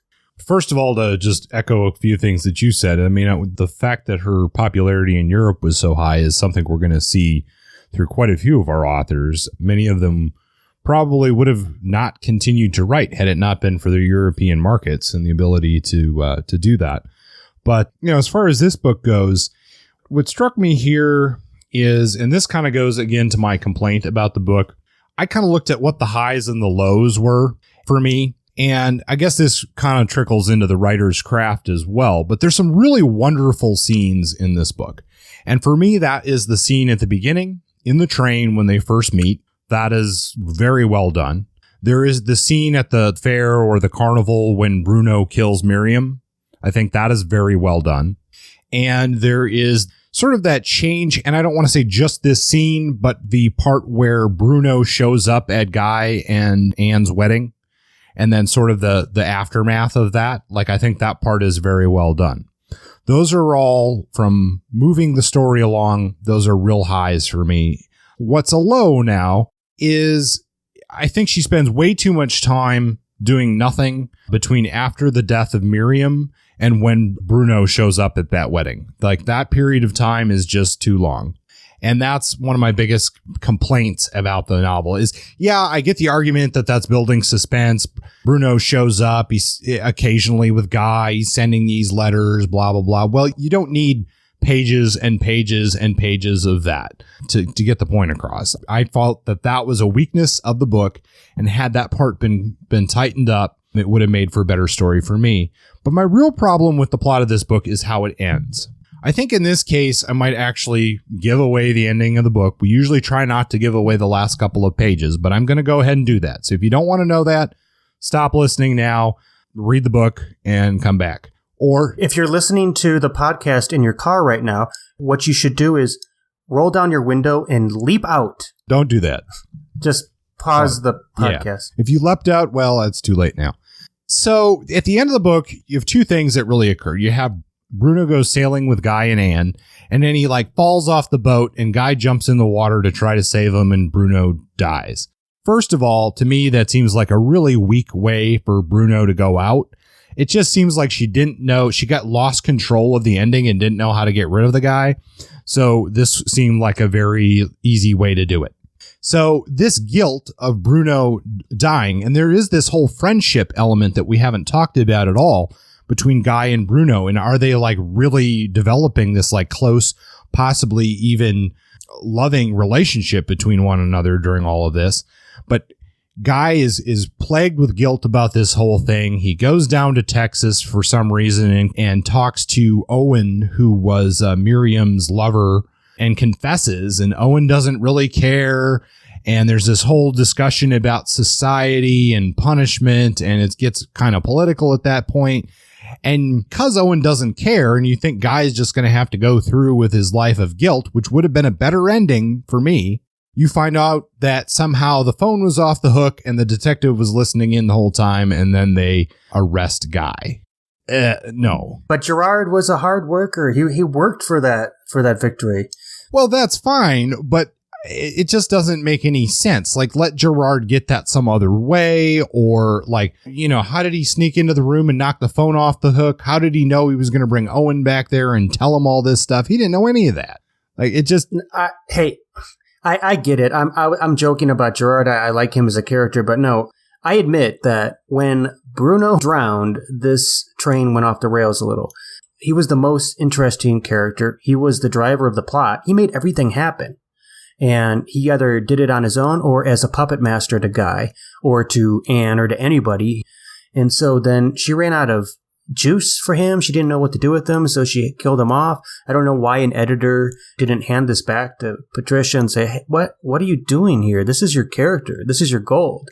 First of all, to just echo a few things that you said, I mean, the fact that her popularity in Europe was so high is something we're going to see through quite a few of our authors. Many of them probably would have not continued to write had it not been for their European markets and the ability to do that. But, as far as this book goes, what struck me here is, and this kind of goes again to my complaint about the book, I kind of looked at what the highs and the lows were for me. And I guess this kind of trickles into the writer's craft as well. But there's some really wonderful scenes in this book. And for me, that is the scene at the beginning in the train when they first meet. That is very well done. There is the scene at the fair or the carnival when Bruno kills Miriam. I think that is very well done. And there is sort of that change, and I don't want to say just this scene, but the part where Bruno shows up at Guy and Anne's wedding, and then sort of the aftermath of that. Like, I think that part is very well done. Those are all from moving the story along. Those are real highs for me. What's a low now is I think she spends way too much time doing nothing between after the death of Miriam and when Bruno shows up at that wedding. Like, that period of time is just too long. And that's one of my biggest complaints about the novel is, I get the argument that that's building suspense. Bruno shows up. He's occasionally with Guy. He's sending these letters, blah, blah, blah. Well, you don't need pages and pages and pages of that to get the point across. I felt that was a weakness of the book, and had that part been tightened up, it would have made for a better story for me. But my real problem with the plot of this book is how it ends. I think in this case, I might actually give away the ending of the book. We usually try not to give away the last couple of pages, but I'm going to go ahead and do that. So if you don't want to know that, stop listening now, read the book, and come back. Or if you're listening to the podcast in your car right now, what you should do is roll down your window and leap out. Don't do that. Just pause the podcast. Yeah. If you leapt out, well, it's too late now. So at the end of the book, you have two things that really occur. You have Bruno goes sailing with Guy and Anne, and then he falls off the boat, and Guy jumps in the water to try to save him, and Bruno dies. First of all, to me, that seems like a really weak way for Bruno to go out. It just seems like she didn't know, she got lost control of the ending and didn't know how to get rid of the guy. So this seemed like a very easy way to do it. So this guilt of Bruno dying, and there is this whole friendship element that we haven't talked about at all between Guy and Bruno. And are they really developing this close, possibly even loving relationship between one another during all of this? But Guy is plagued with guilt about this whole thing. He goes down to Texas for some reason and talks to Owen, who was Miriam's lover, and confesses, and Owen doesn't really care. And there's this whole discussion about society and punishment, and it gets kind of political at that point. And because Owen doesn't care, and you think Guy is just going to have to go through with his life of guilt, which would have been a better ending for me, you find out that somehow the phone was off the hook and the detective was listening in the whole time, and then they arrest Guy. No. But Gerard was a hard worker. He worked for that victory. Well, that's fine, but it just doesn't make any sense. Let Gerard get that some other way, or how did he sneak into the room and knock the phone off the hook? How did he know he was going to bring Owen back there and tell him all this stuff? He didn't know any of that. It just... I get it. I'm joking about Gerard. I like him as a character, but no, I admit that when Bruno drowned, this train went off the rails a little. He was the most interesting character. He was the driver of the plot. He made everything happen. And he either did it on his own or as a puppet master to Guy or to Anne or to anybody. And so then she ran out of juice for him. She didn't know what to do with him, so she killed him off. I don't know why an editor didn't hand this back to Patricia and say, hey, what are you doing here? This is your character. This is your gold.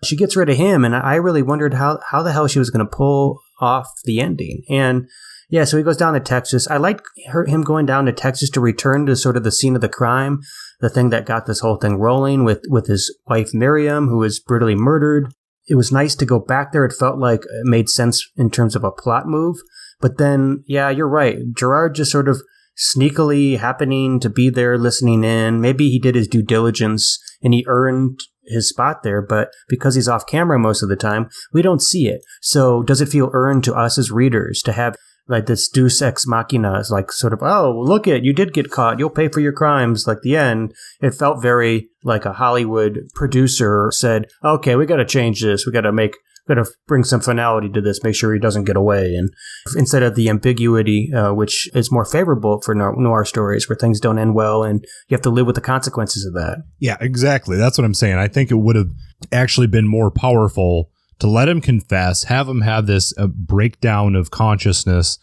She gets rid of him, and I really wondered how the hell she was going to pull off the ending. And yeah, so he goes down to Texas. I liked him going down to Texas to return to sort of the scene of the crime, the thing that got this whole thing rolling with his wife Miriam, who was brutally murdered. It was nice to go back there. It felt like it made sense in terms of a plot move. But then, yeah, you're right. Gerard just sort of sneakily happening to be there listening in. Maybe he did his due diligence and he earned his spot there, but because he's off camera most of the time, we don't see it. So does it feel earned to us as readers to have like this deus ex machina is like sort of, oh, look it, you did get caught, you'll pay for your crimes, like the end. It felt very like a Hollywood producer said, okay, we got to change this, we got to bring some finality to this, make sure he doesn't get away. And instead of the ambiguity, which is more favorable for noir stories where things don't end well and you have to live with the consequences of that. Yeah, exactly. That's what I'm saying. I think it would have actually been more powerful to let him confess, have him have this breakdown of consciousness,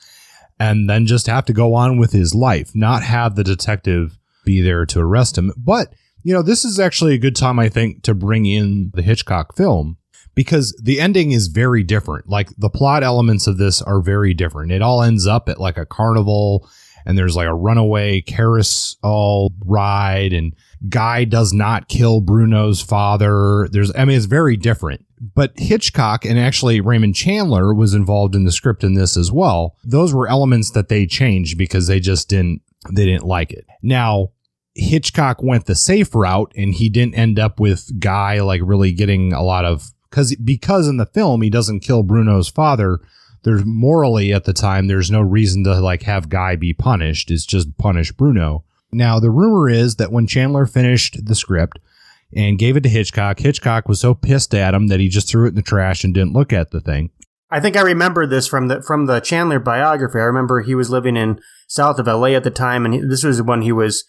and then just have to go on with his life, not have the detective be there to arrest him. But, this is actually a good time, I think, to bring in the Hitchcock film, because the ending is very different. Like, the plot elements of this are very different. It all ends up at like a carnival, and there's like a runaway carousel ride, and Guy does not kill Bruno's father. It's very different. But Hitchcock, and actually Raymond Chandler was involved in the script in this as well. Those were elements that they changed because they didn't like it. Now, Hitchcock went the safe route, and he didn't end up with Guy like really getting a lot of, because in the film he doesn't kill Bruno's father. There's morally at the time, there's no reason to like have Guy be punished. It's just punish Bruno. Now, the rumor is that when Chandler finished the script and gave it to Hitchcock, Hitchcock was so pissed at him that he just threw it in the trash and didn't look at the thing. I think I remember this from the Chandler biography. I remember he was living in south of LA at the time, and this was when he was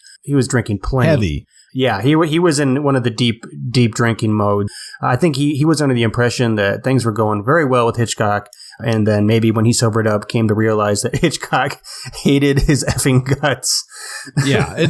drinking plenty. Heavy. Yeah, he was in one of the deep drinking modes. I think he was under the impression that things were going very well with Hitchcock, and then maybe when he sobered up, came to realize that Hitchcock hated his effing guts. Yeah,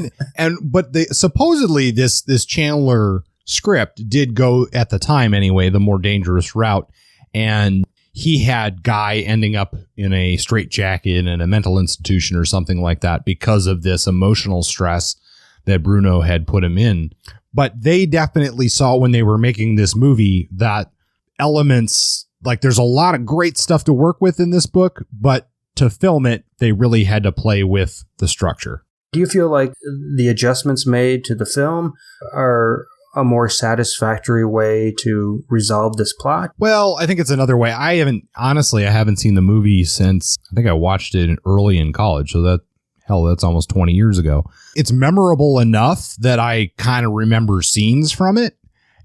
but supposedly this Chandler script did go, at the time anyway, the more dangerous route, and he had Guy ending up in a straitjacket in a mental institution or something like that because of this emotional stress that Bruno had put him in. But they definitely saw when they were making this movie that elements, like there's a lot of great stuff to work with in this book, but to film it, they really had to play with the structure. Do you feel like the adjustments made to the film are a more satisfactory way to resolve this plot? Well, I think it's another way. I haven't seen the movie since, I think I watched it early in college. So that's almost 20 years ago. It's memorable enough that I kind of remember scenes from it.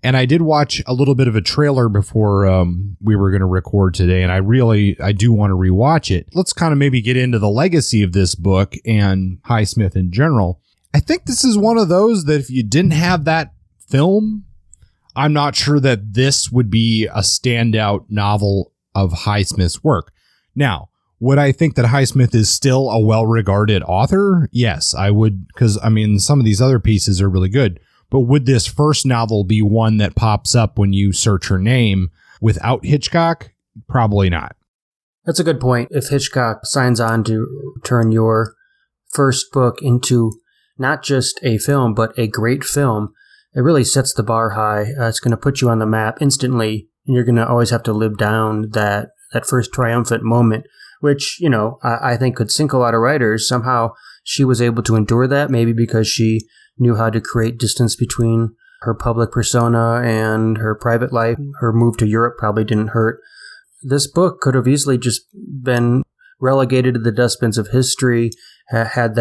And I did watch a little bit of a trailer before we were going to record today. And I do want to rewatch it. Let's kind of maybe get into the legacy of this book and Highsmith in general. I think this is one of those that if you didn't have that film, I'm not sure that this would be a standout novel of Highsmith's work. Now, would I think that Highsmith is still a well-regarded author? Yes, I would, because, some of these other pieces are really good. But would this first novel be one that pops up when you search her name without Hitchcock? Probably not. That's a good point. If Hitchcock signs on to turn your first book into not just a film, but a great film, it really sets the bar high. It's going to put you on the map instantly, and you're going to always have to live down that first triumphant moment, which, I think could sink a lot of writers. Somehow she was able to endure that, maybe because she knew how to create distance between her public persona and her private life. Her move to Europe probably didn't hurt. This book could have easily just been relegated to the dustbins of history had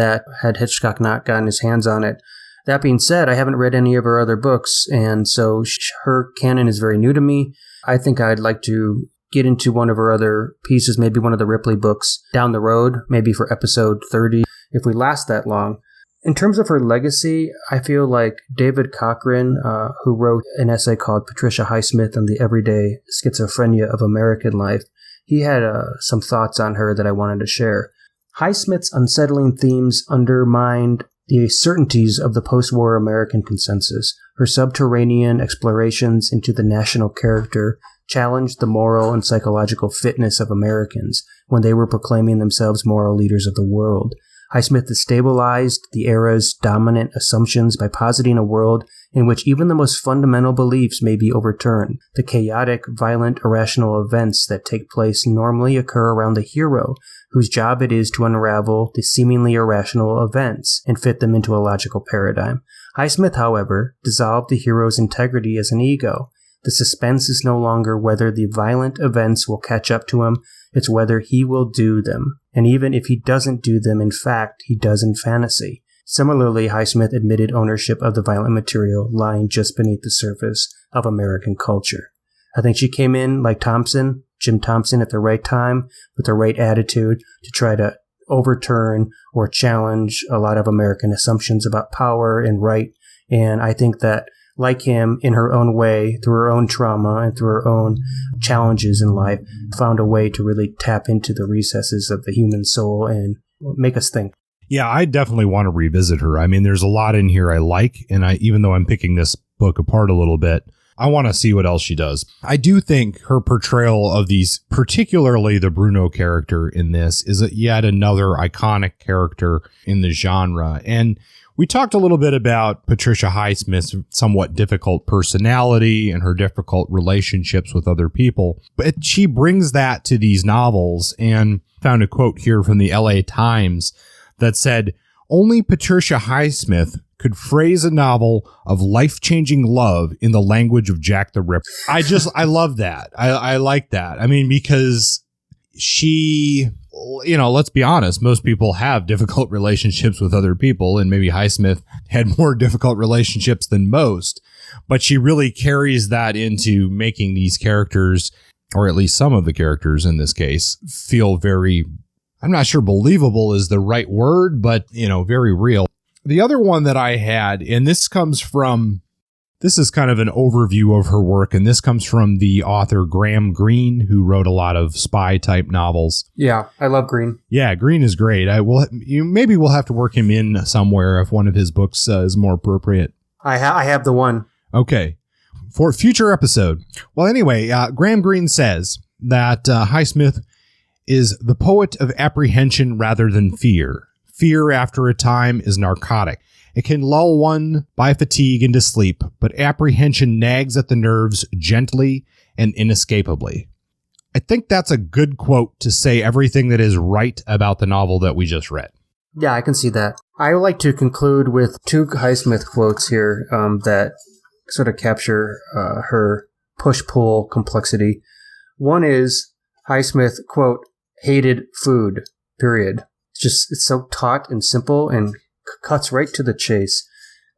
Hitchcock not gotten his hands on it. That being said, I haven't read any of her other books, and so her canon is very new to me. I think I'd like to get into one of her other pieces, maybe one of the Ripley books down the road, maybe for episode 30, if we last that long. In terms of her legacy, I feel like David Cochran, who wrote an essay called Patricia Highsmith and the Everyday Schizophrenia of American Life, he had some thoughts on her that I wanted to share. Highsmith's unsettling themes undermined the certainties of the post-war American consensus. Her subterranean explorations into the national character challenged the moral and psychological fitness of Americans when they were proclaiming themselves moral leaders of the world. Highsmith destabilized the era's dominant assumptions by positing a world in which even the most fundamental beliefs may be overturned. The chaotic, violent, irrational events that take place normally occur around the hero, whose job it is to unravel the seemingly irrational events and fit them into a logical paradigm. Highsmith, however, dissolved the hero's integrity as an ego. The suspense is no longer whether the violent events will catch up to him, it's whether he will do them. And even if he doesn't do them, in fact, he does in fantasy. Similarly, Highsmith admitted ownership of the violent material lying just beneath the surface of American culture. I think she came in like Jim Thompson, at the right time with the right attitude to try to overturn or challenge a lot of American assumptions about power and right. And I think that, like him, in her own way, through her own trauma and through her own challenges in life, found a way to really tap into the recesses of the human soul and make us think. Yeah, I definitely want to revisit her. I mean, there's a lot in here I like, and even though I'm picking this book apart a little bit, I want to see what else she does. I do think her portrayal of these, particularly the Bruno character in this, is yet another iconic character in the genre. And we talked a little bit about Patricia Highsmith's somewhat difficult personality and her difficult relationships with other people. But she brings that to these novels, and found a quote here from the LA Times that said, "Only Patricia Highsmith could phrase a novel of life-changing love in the language of Jack the Ripper." I love that. I like that. I mean, because she, let's be honest, most people have difficult relationships with other people, and maybe Highsmith had more difficult relationships than most, but she really carries that into making these characters, or at least some of the characters in this case, feel very, I'm not sure believable is the right word, but, very real. The other one that I had, and this is kind of an overview of her work, and this comes from the author Graham Greene, who wrote a lot of spy-type novels. Yeah, I love Greene. Yeah, Greene is great. Maybe we'll have to work him in somewhere if one of his books is more appropriate. I have the one. Okay, for a future episode. Well, anyway, Graham Greene says that Highsmith is the poet of apprehension rather than fear. Fear, after a time, is narcotic. It can lull one by fatigue into sleep, but apprehension nags at the nerves gently and inescapably. I think that's a good quote to say everything that is right about the novel that we just read. Yeah, I can see that. I would like to conclude with two Highsmith quotes here that sort of capture her push-pull complexity. One is Highsmith, quote, hated food, period. It's so taut and simple and cuts right to the chase.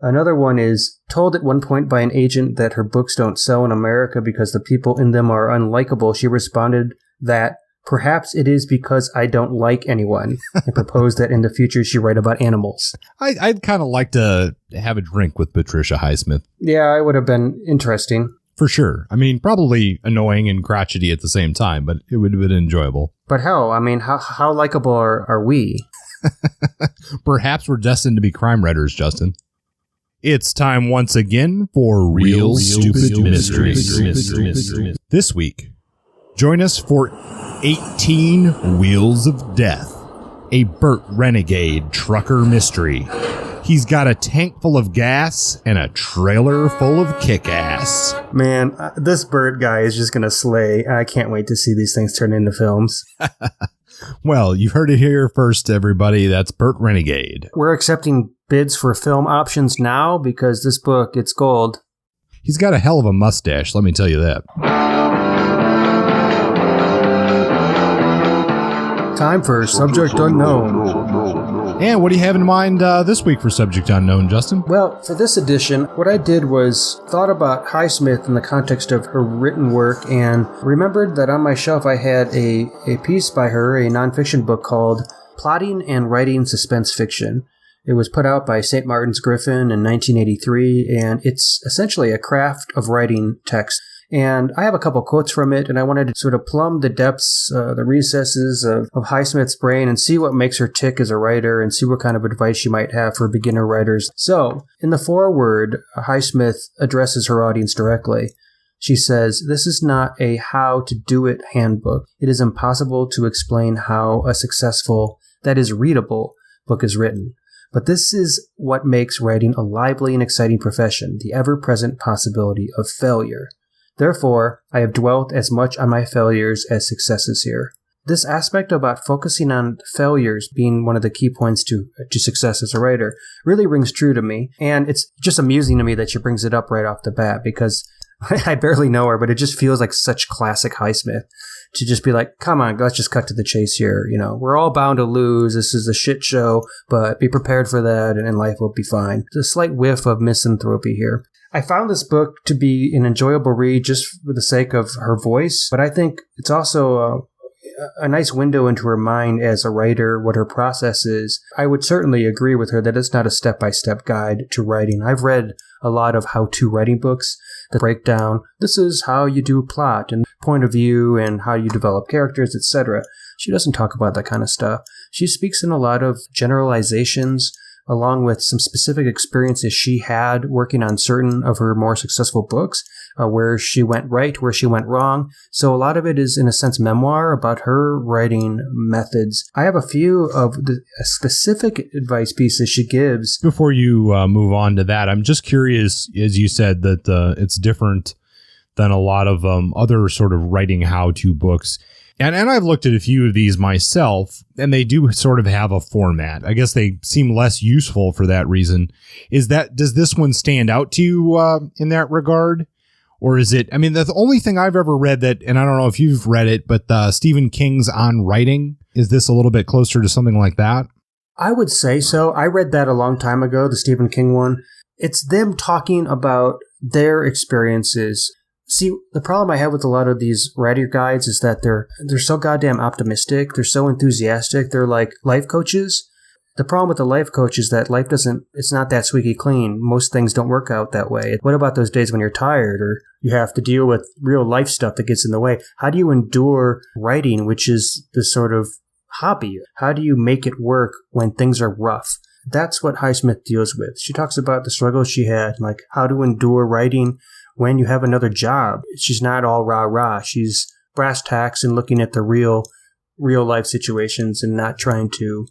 Another one is told at one point by an agent that her books don't sell in America because the people in them are unlikable. She responded that perhaps it is because I don't like anyone, and proposed that in the future she write about animals. I'd kind of like to have a drink with Patricia Highsmith. Yeah, it would have been interesting. For sure. I mean, probably annoying and crotchety at the same time, but it would have been enjoyable. But hell, I mean, how likable are we? Perhaps we're destined to be crime writers, Justin. It's time once again for Real Stupid Mysteries. This week, join us for 18 Wheels of Death, a Burt Renegade trucker mystery. He's got a tank full of gas and a trailer full of kick-ass. Man, this Burt guy is just going to slay. I can't wait to see these things turn into films. Well, you've heard it here first, everybody. That's Burt Renegade. We're accepting bids for film options now because this book, it's gold. He's got a hell of a mustache, let me tell you that. Time for Subject Unknown. And what do you have in mind this week for Subject Unknown, Justin? Well, for this edition, what I did was thought about Highsmith in the context of her written work and remembered that on my shelf I had a piece by her, a nonfiction book called Plotting and Writing Suspense Fiction. It was put out by St. Martin's Griffin in 1983, and it's essentially a craft of writing text. And I have a couple quotes from it, and I wanted to sort of plumb the depths, the recesses of Highsmith's brain and see what makes her tick as a writer and see what kind of advice she might have for beginner writers. So, in the foreword, Highsmith addresses her audience directly. She says, "This is not a how-to-do-it handbook. It is impossible to explain how a successful, that is readable, book is written. But this is what makes writing a lively and exciting profession, the ever-present possibility of failure. Therefore, I have dwelt as much on my failures as successes here." This aspect about focusing on failures being one of the key points to success as a writer really rings true to me. And it's just amusing to me that she brings it up right off the bat because I barely know her, but it just feels like such classic Highsmith to just be like, come on, let's just cut to the chase here. We're all bound to lose. This is a shit show, but be prepared for that and life will be fine. There's a slight whiff of misanthropy here. I found this book to be an enjoyable read just for the sake of her voice, but I think it's also a nice window into her mind as a writer, what her process is. I would certainly agree with her that it's not a step-by-step guide to writing. I've read a lot of how-to writing books that break down, this is how you do plot and point of view and how you develop characters, etc. She doesn't talk about that kind of stuff. She speaks in a lot of generalizations, along with some specific experiences she had working on certain of her more successful books, where she went right, where she went wrong. So a lot of it is, in a sense, memoir about her writing methods. I have a few of the specific advice pieces she gives. Before you move on to that, I'm just curious, as you said, that it's different than a lot of other sort of writing how-to books. And I've looked at a few of these myself, and they do sort of have a format. I guess they seem less useful for that reason. Does this one stand out to you in that regard? Or is it, the only thing I've ever read that, and I don't know if you've read it, but Stephen King's On Writing, is this a little bit closer to something like that? I would say so. I read that a long time ago, the Stephen King one. It's them talking about their experiences. See, the problem I have with a lot of these writer guides is that they're so goddamn optimistic. They're so enthusiastic. They're like life coaches. The problem with the life coach is that life it's not that squeaky clean. Most things don't work out that way. What about those days when you're tired or you have to deal with real life stuff that gets in the way? How do you endure writing, which is this sort of hobby? How do you make it work when things are rough? That's what Highsmith deals with. She talks about the struggles she had, like how to endure writing when you have another job. She's not all rah-rah. She's brass tacks and looking at the real life situations and not trying to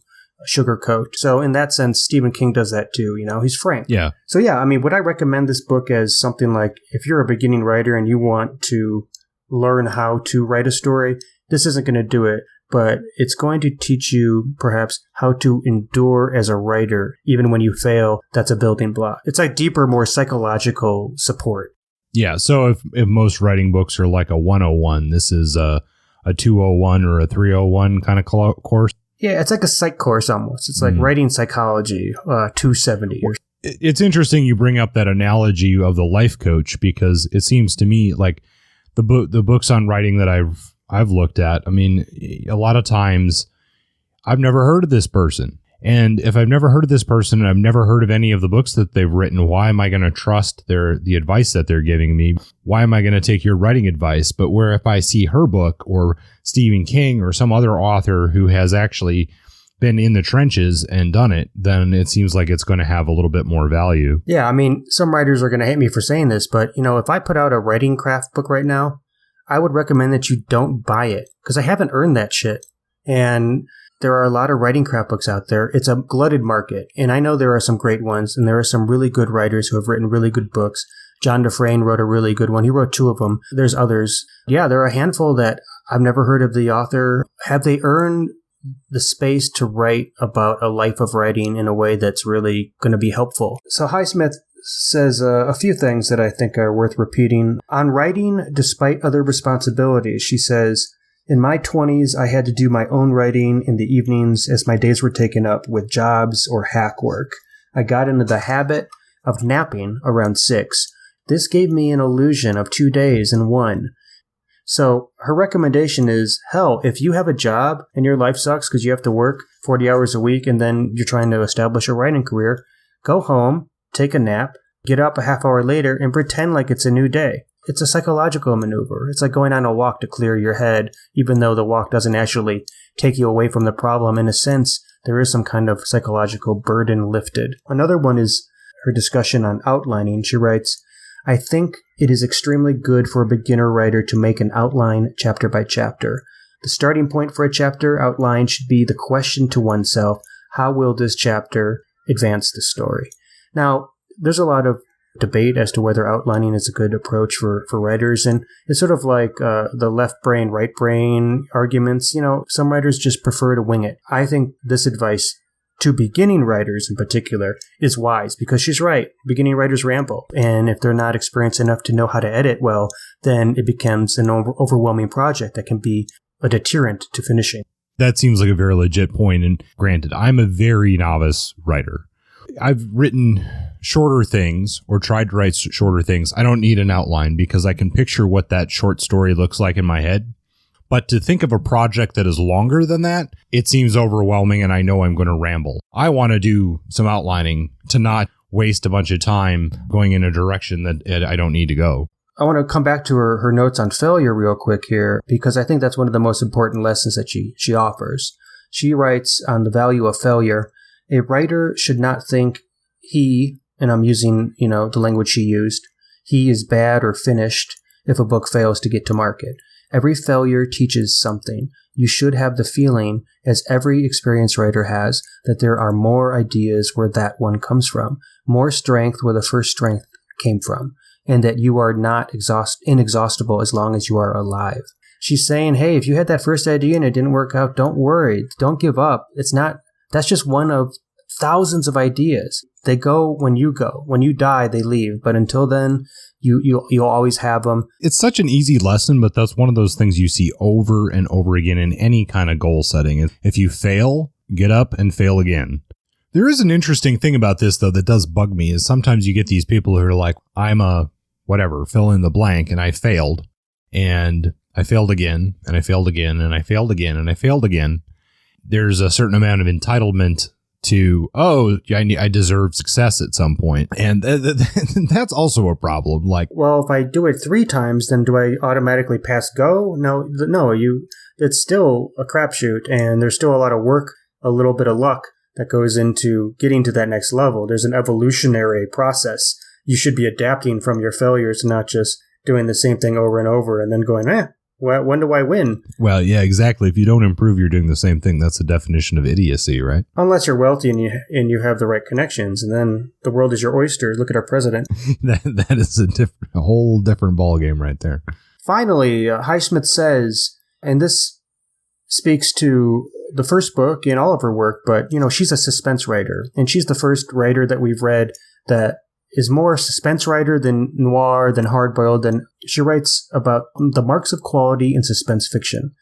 sugarcoat. So in that sense, Stephen King does that too. He's frank. Yeah. So yeah, would I recommend this book as something like, if you're a beginning writer and you want to learn how to write a story, this isn't going to do it, but it's going to teach you perhaps how to endure as a writer. Even when you fail, that's a building block. It's like deeper, more psychological support. Yeah, so if most writing books are like a 101, this is a 201 or a 301 kind of course? Yeah, it's like a psych course almost. It's like writing psychology, 270. It's interesting you bring up that analogy of the life coach, because it seems to me like the books on writing that I've looked at, a lot of times I've never heard of this person. And if I've never heard of this person and I've never heard of any of the books that they've written, why am I going to trust the advice that they're giving me? Why am I going to take your writing advice? But where if I see her book or Stephen King or some other author who has actually been in the trenches and done it, then it seems like it's going to have a little bit more value. Yeah, some writers are going to hate me for saying this, but if I put out a writing craft book right now, I would recommend that you don't buy it because I haven't earned that shit. And there are a lot of writing craft books out there. It's a glutted market. And I know there are some great ones, and there are some really good writers who have written really good books. John Dufresne wrote a really good one. He wrote 2 of them. There's others. Yeah, there are a handful that I've never heard of the author. Have they earned the space to write about a life of writing in a way that's really going to be helpful? So Highsmith says a few things that I think are worth repeating. On writing, despite other responsibilities, she says, in my 20s, I had to do my own writing in the evenings as my days were taken up with jobs or hack work. I got into the habit of napping around 6. This gave me an illusion of 2 days in one. So her recommendation is, hell, if you have a job and your life sucks because you have to work 40 hours a week and then you're trying to establish a writing career, go home, take a nap, get up a half hour later, and pretend like it's a new day. It's a psychological maneuver. It's like going on a walk to clear your head, even though the walk doesn't actually take you away from the problem. In a sense, there is some kind of psychological burden lifted. Another one is her discussion on outlining. She writes, I think it is extremely good for a beginner writer to make an outline chapter by chapter. The starting point for a chapter outline should be the question to oneself, how will this chapter advance the story? Now, there's a lot of debate as to whether outlining is a good approach for writers, and it's sort of like the left brain, right brain arguments. Some writers just prefer to wing it. I think this advice to beginning writers in particular is wise, because she's right. Beginning writers ramble. And if they're not experienced enough to know how to edit well, then it becomes an overwhelming project that can be a deterrent to finishing. That seems like a very legit point. And granted, I'm a very novice writer. I've written shorter things or tried to write shorter things. I don't need an outline because I can picture what that short story looks like in my head. But to think of a project that is longer than that, it seems overwhelming, and I know I'm going to ramble. I want to do some outlining to not waste a bunch of time going in a direction that I don't need to go. I want to come back to her notes on failure real quick here, because I think that's one of the most important lessons that she offers. She writes on the value of failure. A writer should not think he, and I'm using, the language she used, he is bad or finished if a book fails to get to market. Every failure teaches something. You should have the feeling, as every experienced writer has, that there are more ideas where that one comes from, more strength where the first strength came from, and that you are not inexhaustible as long as you are alive. She's saying, hey, if you had that first idea and it didn't work out, don't worry. Don't give up. That's just one of thousands of ideas. They go when you go. When you die, they leave. But until then, you'll always have them. It's such an easy lesson, but that's one of those things you see over and over again in any kind of goal setting. If you fail, get up and fail again. There is an interesting thing about this, though, that does bug me, is sometimes you get these people who are like, I'm a whatever, fill in the blank, and I failed. And I failed again, and I failed again, and I failed again, and I failed again. There's a certain amount of entitlement to, I deserve success at some point. And that's also a problem. Like, well, if I do it 3 times, then do I automatically pass go? No, it's still a crapshoot, and there's still a lot of work, a little bit of luck that goes into getting to that next level. There's an evolutionary process. You should be adapting from your failures, not just doing the same thing over and over and then going, when do I win? Well, yeah, exactly. If you don't improve, you're doing the same thing. That's the definition of idiocy, right? Unless you're wealthy and you have the right connections, and then the world is your oyster. Look at our president. that is a whole different ballgame right there. Finally, Highsmith says, and this speaks to the first book in all of her work, but, she's a suspense writer, and she's the first writer that we've read that is more suspense writer than noir, than hard-boiled, and she writes about the marks of quality in suspense fiction.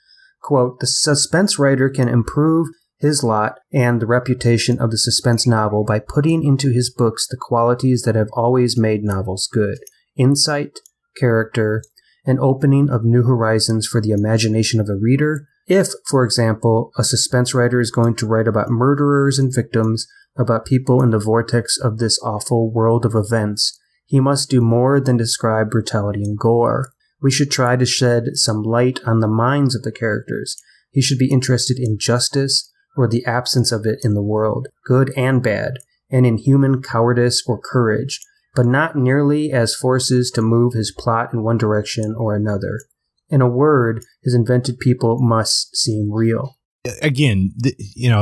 Quote, the suspense writer can improve his lot and the reputation of the suspense novel by putting into his books the qualities that have always made novels good: insight, character, an opening of new horizons for the imagination of the reader. If, for example, a suspense writer is going to write about murderers and victims, about people in the vortex of this awful world of events, he must do more than describe brutality and gore. We should try to shed some light on the minds of the characters. He should be interested in justice or the absence of it in the world, good and bad, and in human cowardice or courage, but not nearly as forces to move his plot in one direction or another. In a word, his invented people must seem real. Again,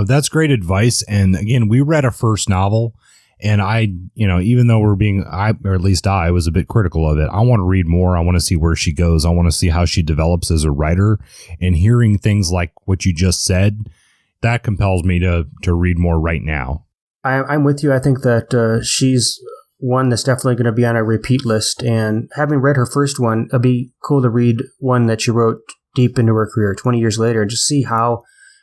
that's great advice. And again, we read a first novel, and I, even though or at least I was a bit critical of it, I want to read more. I want to see where she goes. I want to see how she develops as a writer, and hearing things like what you just said, that compels me to read more right now. I'm with you. I think that she's one that's definitely going to be on a repeat list. And having read her first one, it'd be cool to read one that she wrote deep into her career 20 years later and just see how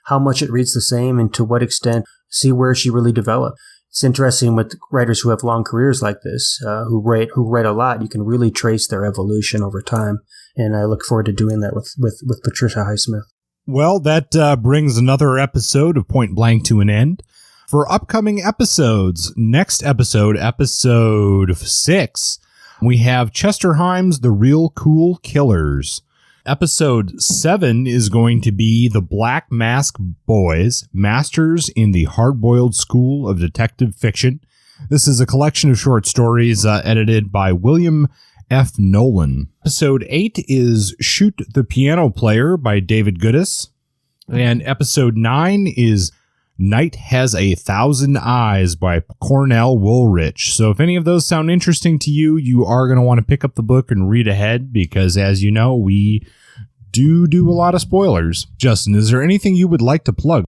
much it reads the same and to what extent, see where she really developed. It's interesting with writers who have long careers like this, who write a lot. You can really trace their evolution over time. And I look forward to doing that with Patricia Highsmith. Well, that brings another episode of Point Blank to an end. For upcoming episodes, next episode 6, we have Chester Himes' The Real Cool Killers. Episode 7 is going to be The Black Mask Boys, Masters in the Hard-Boiled School of Detective Fiction. This is a collection of short stories edited by William F. Nolan. Episode 8 is Shoot the Piano Player by David Goodis. And episode 9 is Night Has 1,000 Eyes by Cornell Woolrich. So if any of those sound interesting to you, you are going to want to pick up the book and read ahead, because as you know, we do a lot of spoilers. Justin, is there anything you would like to plug?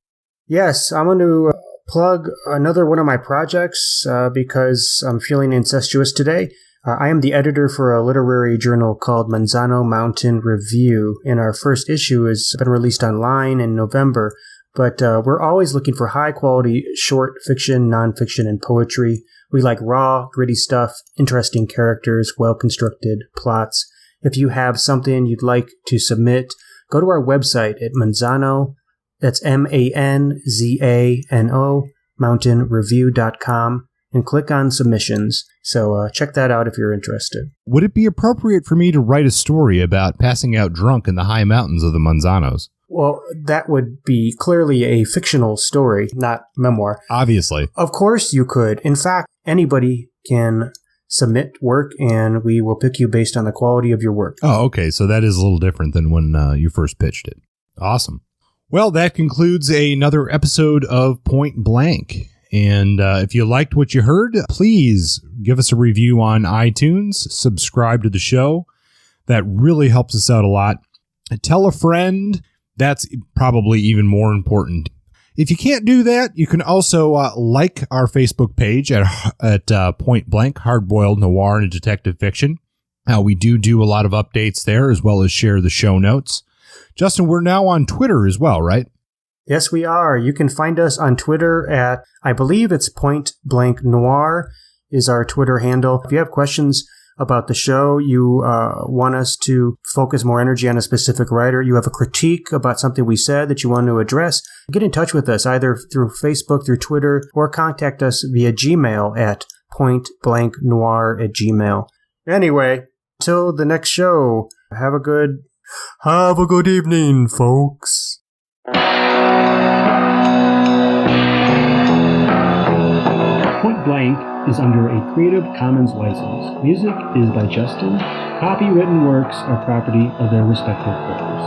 Yes, I'm going to plug another one of my projects because I'm feeling incestuous today. I am the editor for a literary journal called Manzano Mountain Review, and our first issue has been released online in November. But we're always looking for high-quality short fiction, nonfiction, and poetry. We like raw, gritty stuff, interesting characters, well-constructed plots. If you have something you'd like to submit, go to our website at Manzano, that's MANZANO, mountainreview.com, and click on submissions. So check that out if you're interested. Would it be appropriate for me to write a story about passing out drunk in the high mountains of the Manzanos? Well, that would be clearly a fictional story, not memoir. Obviously. Of course you could. In fact, anybody can submit work, and we will pick you based on the quality of your work. Oh, okay. So that is a little different than when you first pitched it. Awesome. Well, that concludes another episode of Point Blank. And if you liked what you heard, please give us a review on iTunes, subscribe to the show. That really helps us out a lot. Tell a friend. That's probably even more important. If you can't do that, you can also like our Facebook page at Point Blank, Hardboiled Noir and Detective Fiction. We do a lot of updates there, as well as share the show notes. Justin, we're now on Twitter as well, right? Yes, we are. You can find us on Twitter at, I believe it's Point Blank Noir is our Twitter handle. If you have questions about the show, you want us to focus more energy on a specific writer, you have a critique about something we said that you want to address, get in touch with us either through Facebook, through Twitter, or contact us via Gmail at pointblanknoir@gmail. Anyway, till the next show, have a good evening, folks. Point Blank is under a Creative Commons license. Music is by Justin. Copywritten works are property of their respective owners.